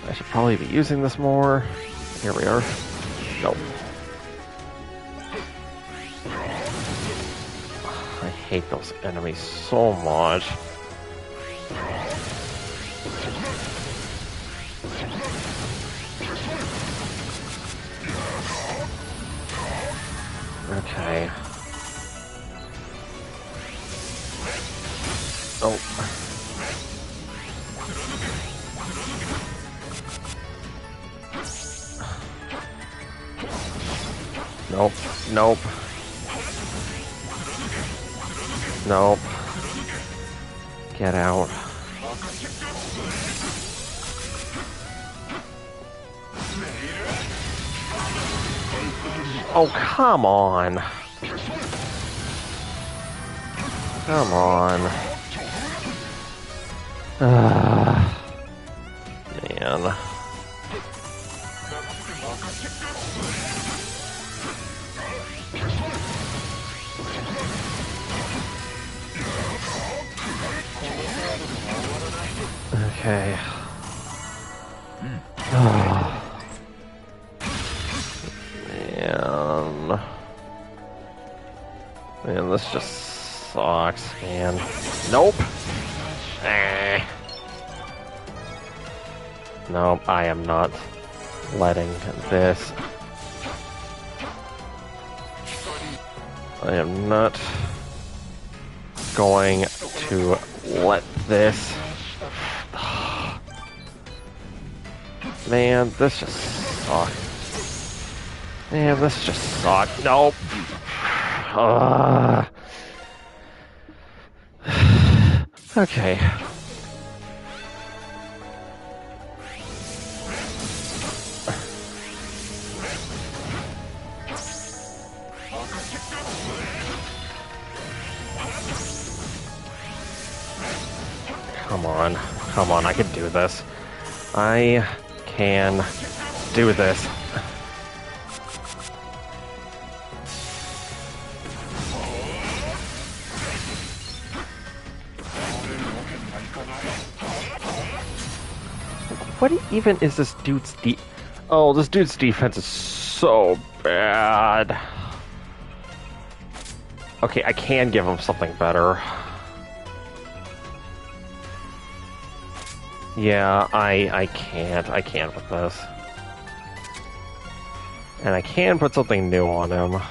Speaker 1: I should probably be using this more. Here we are. Nope. I hate those enemies so much. Okay. Oh. Nope. Nope. Nope. Get out. Oh, come on. Come on. Man. Okay. Man, this just sucks, man. Nope. Nope, I am not letting this. I am not going to let this. Man, this just sucks. Man, this just sucks. Nope. Okay. Come on. Come on, I can do this. I can do this. What even is this dude's Oh, this dude's defense is so bad. Okay, I can give him something better. Yeah, I can't. I can't with this. And I can put something new on him.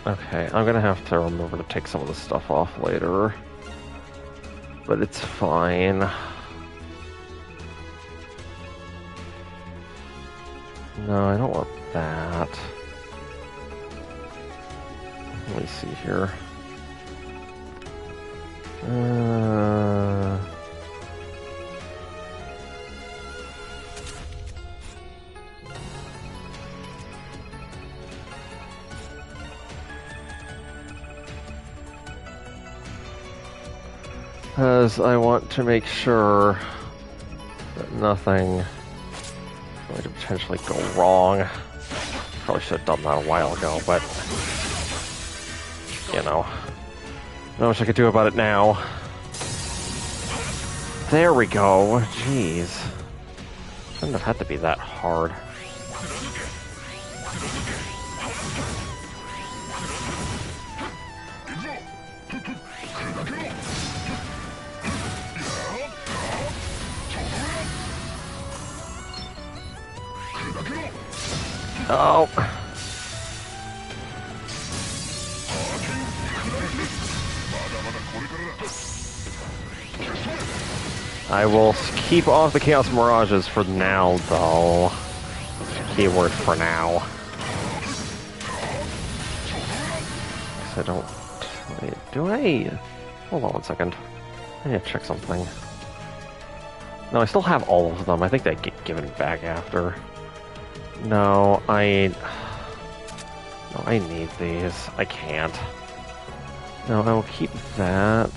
Speaker 1: Okay, I'm gonna have to remember to take some of this stuff off later. But it's fine. No, I don't want that. Let me see here. Because I want to make sure that nothing is going to potentially go wrong. Probably should have done that a while ago, but you know, not much I could do about it now. There we go. Jeez. Shouldn't have had to be that hard. Oh. I will keep off the Chaos Mirages for now, though. Keyword for now. I don't... Wait, do I... Hold on one second. I need to check something. No, I still have all of them. I think they get given back after. No, I need these. I can't. No, I will keep that.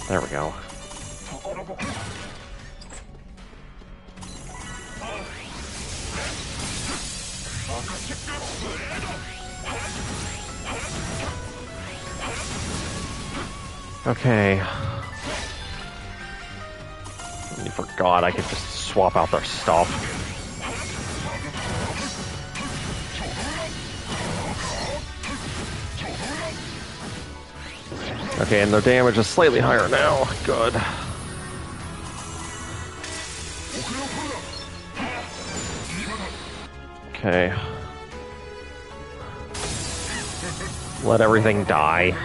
Speaker 1: There we go. Okay. You forgot I could just swap out their stuff. Okay, and their damage is slightly higher now. Good. Okay. Let everything die.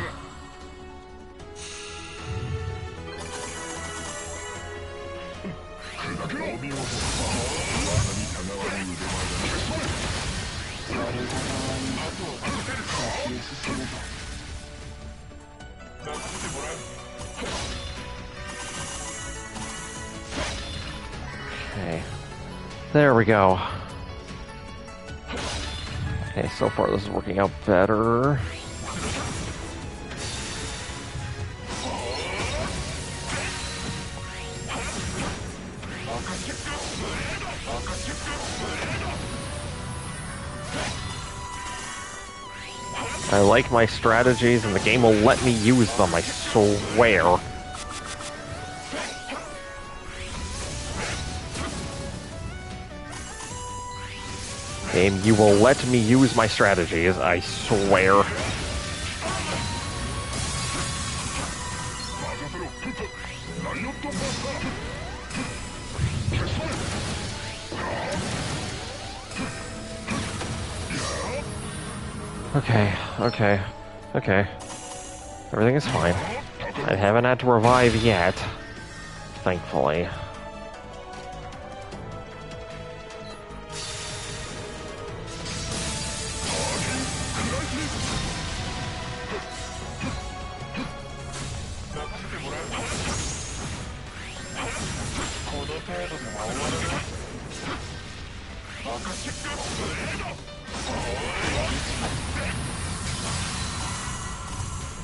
Speaker 1: Okay. There we go. Okay, so far this is working out better. I like my strategies, and the game will let me use them, I swear. Game, you will let me use my strategies, I swear. Okay. Everything is fine. I haven't had to revive yet, thankfully.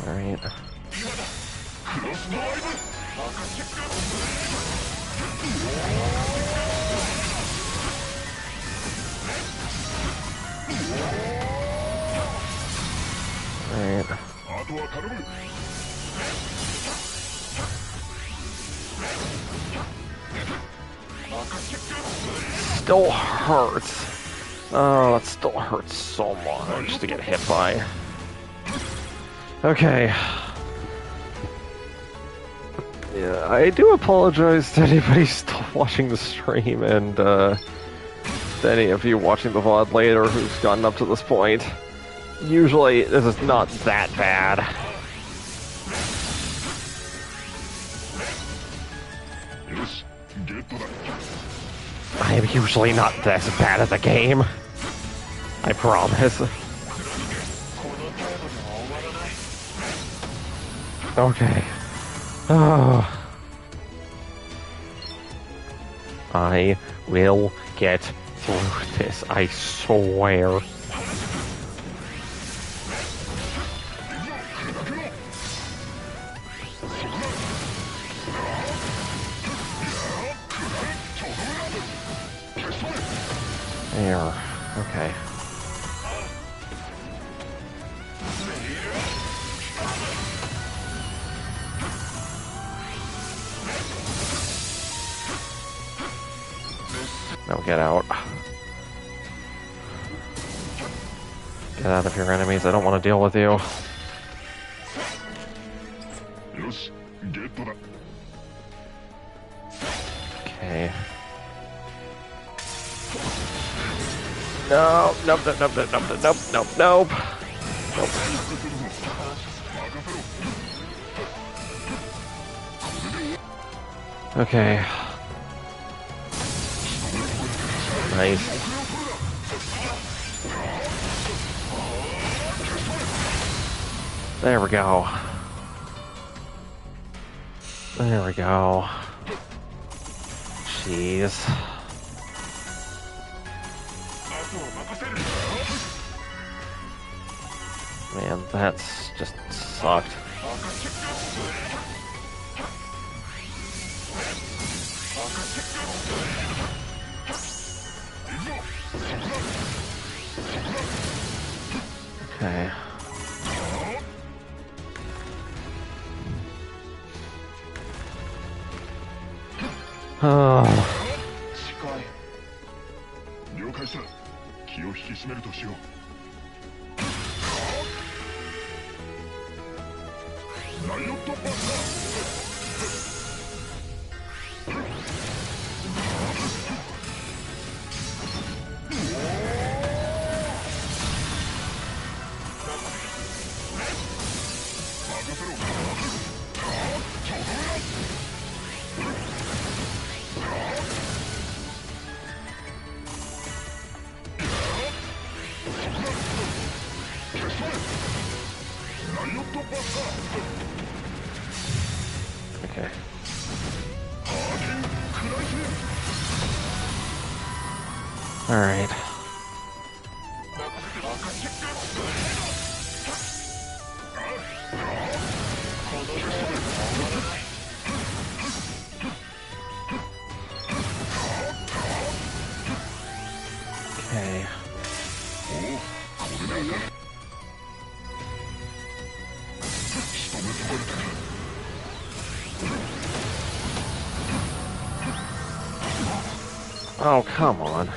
Speaker 1: Alright. still hurts. Oh, that still hurts so much to get hit by. Okay. Yeah, I do apologize to anybody still watching the stream and to any of you watching the VOD later who's gotten up to this point. Usually, this is not that bad. I am usually not this bad at the game. I promise. Okay. Oh. I will get through this, I swear. There. Okay. Now get out. Get out of here, enemies. I don't want to deal with you. Okay. No, nope, nope, nope, nope, nope, nope, nope, nope. Nope. Okay. Nice. There we go. There we go. Jeez. Man, that's just sucked. Okay. Oh. Okay. All right. Okay. Oh, come on.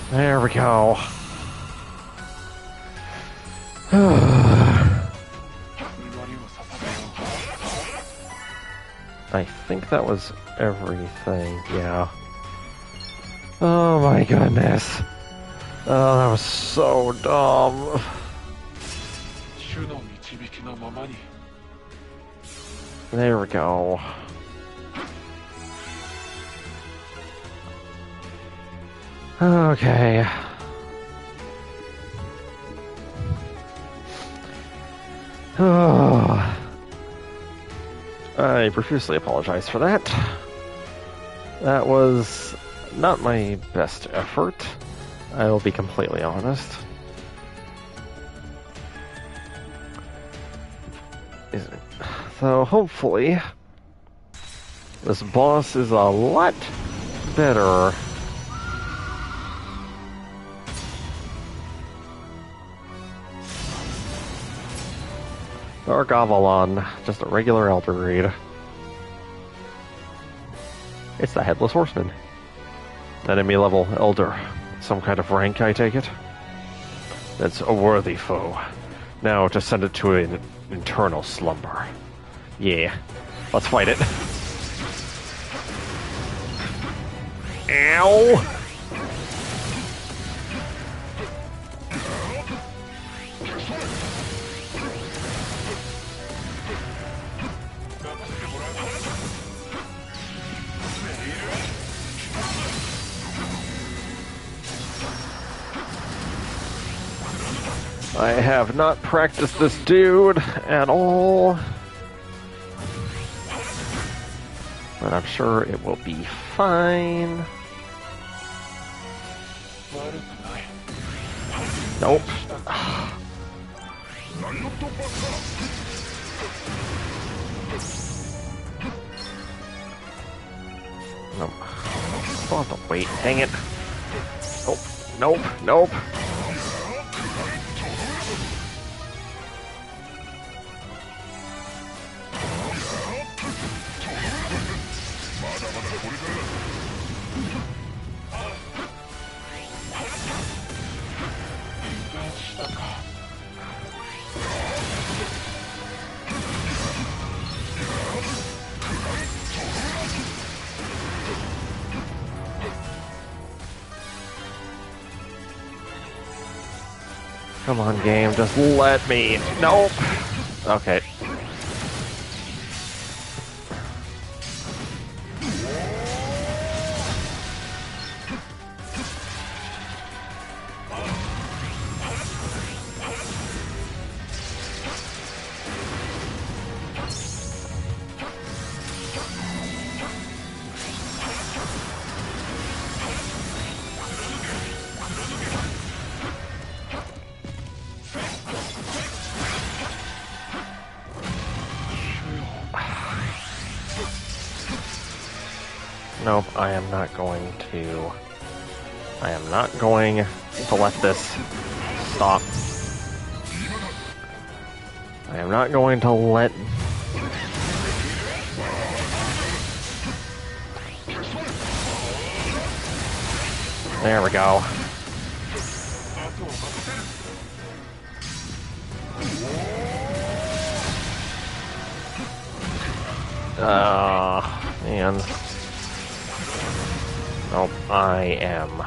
Speaker 1: There we go. I think that was everything, yeah. Oh my goodness. Oh, that was so dumb. There we go. Okay. Oh. I profusely apologize for that. That was not my best effort. I will be completely honest. So hopefully this boss is a lot better. Or Gavilan, just a regular Elder Raid. It's the Headless Horseman. Enemy level Elder. Some kind of rank, I take it? That's a worthy foe. Now to send it to an internal slumber. Yeah, let's fight it. Ow! I have not practiced this dude at all, but I'm sure it will be fine. Nope. Nope. I'll have to wait. Dang it. Nope. Nope. Nope. Come on, game, just let me. Nope. Okay. Nope, I am not going to. I am not going to let this stop. I am not going to let. There we go. Man. Nope, I am.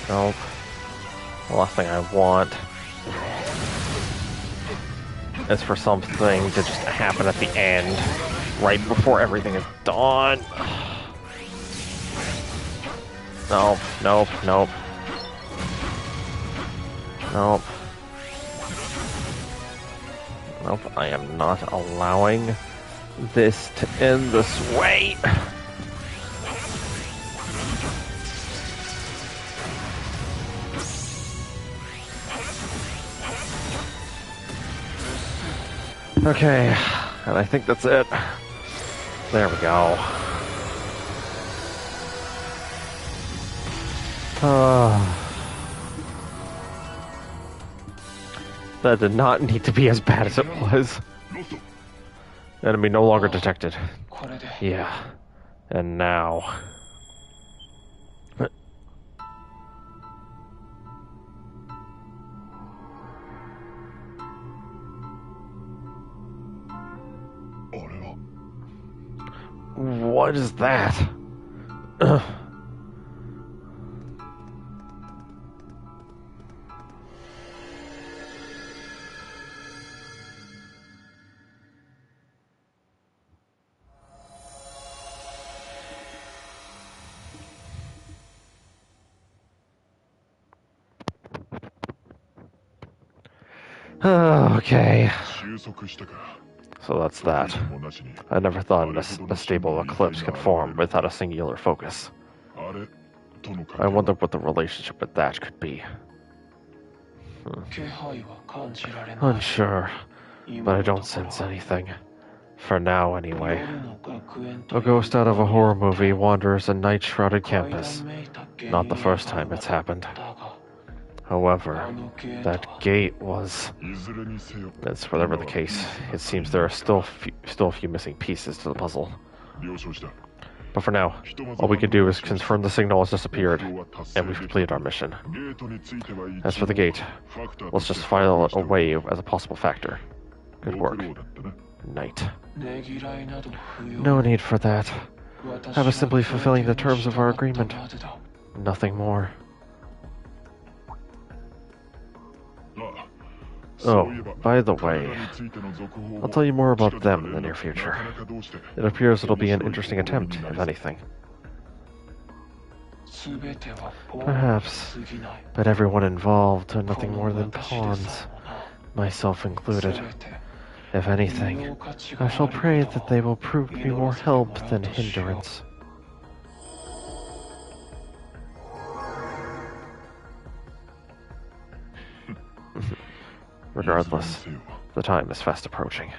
Speaker 1: Nope. The last thing I want is for something to just happen at the end, right before everything is done. Nope, nope, nope. Nope. Nope, I am not allowing this to end this way. Okay, and I think that's it. There we go. That did not need to be as bad as it was. Enemy no longer detected. Yeah. And now... What is that? Okay, so that's that. I never thought a stable eclipse could form without a singular focus. I wonder what the relationship with that could be. Unsure, but I don't sense anything. For now, anyway. A ghost out of a horror movie wanders a night-shrouded campus. Not the first time it's happened. However, that gate was... That's whatever the case. It seems there are still a few missing pieces to the puzzle. But for now, all we can do is confirm the signal has disappeared, and we've completed our mission. As for the gate, let's just file it away as a possible factor. Good work. Night. No need for that. I was simply fulfilling the terms of our agreement. Nothing more. Oh, by the way, I'll tell you more about them in the near future. It appears it'll be an interesting attempt, if anything. Perhaps, but everyone involved are nothing more than pawns, myself included. If anything, I shall pray that they will prove to be more help than hindrance. Regardless, the time is fast approaching.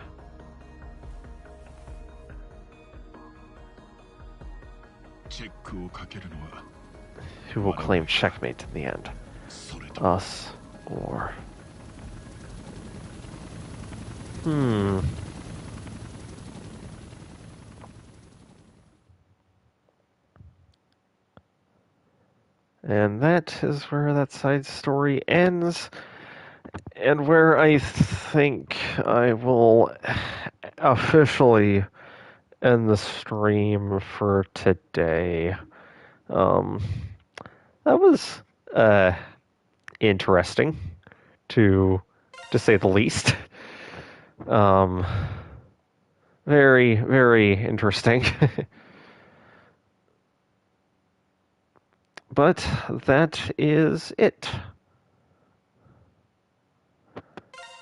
Speaker 1: Who will claim checkmate in the end? Us or... And that is where that side story ends. And where I think I will officially end the stream for today. That was interesting, to say the least. Very, very interesting. But that is it.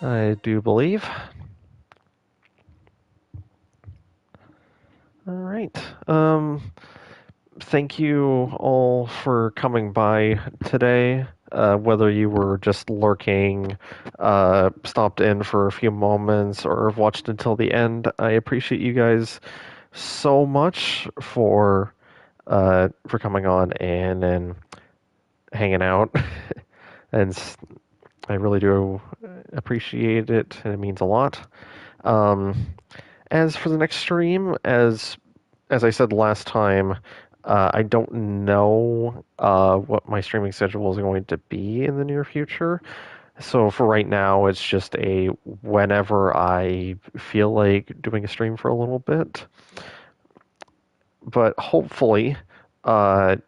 Speaker 1: I do believe. All right. Thank you all for coming by today. Whether you were just lurking, stopped in for a few moments, or watched until the end, I appreciate you guys so much for coming on and hanging out. And I really do appreciate it, and it means a lot. As for the next stream, as I said last time, I don't know what my streaming schedule is going to be in the near future. So for right now, it's just a whenever I feel like doing a stream for a little bit. But hopefully, I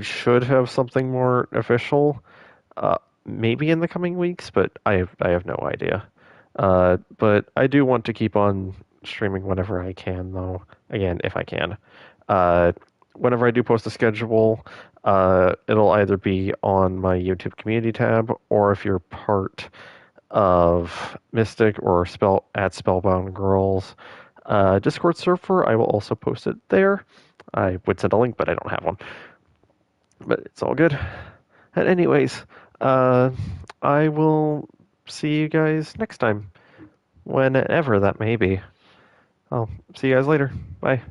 Speaker 1: should have something more official, maybe in the coming weeks, but I have no idea. But I do want to keep on streaming whenever I can, though. Again, if I can. Whenever I do post a schedule, it'll either be on my YouTube community tab, or if you're part of Mystic or at Spellbound Girls Discord server, I will also post it there. I would send a link, but I don't have one. But it's all good. And anyways, I will see you guys next time, whenever that may be. I'll see you guys later. Bye.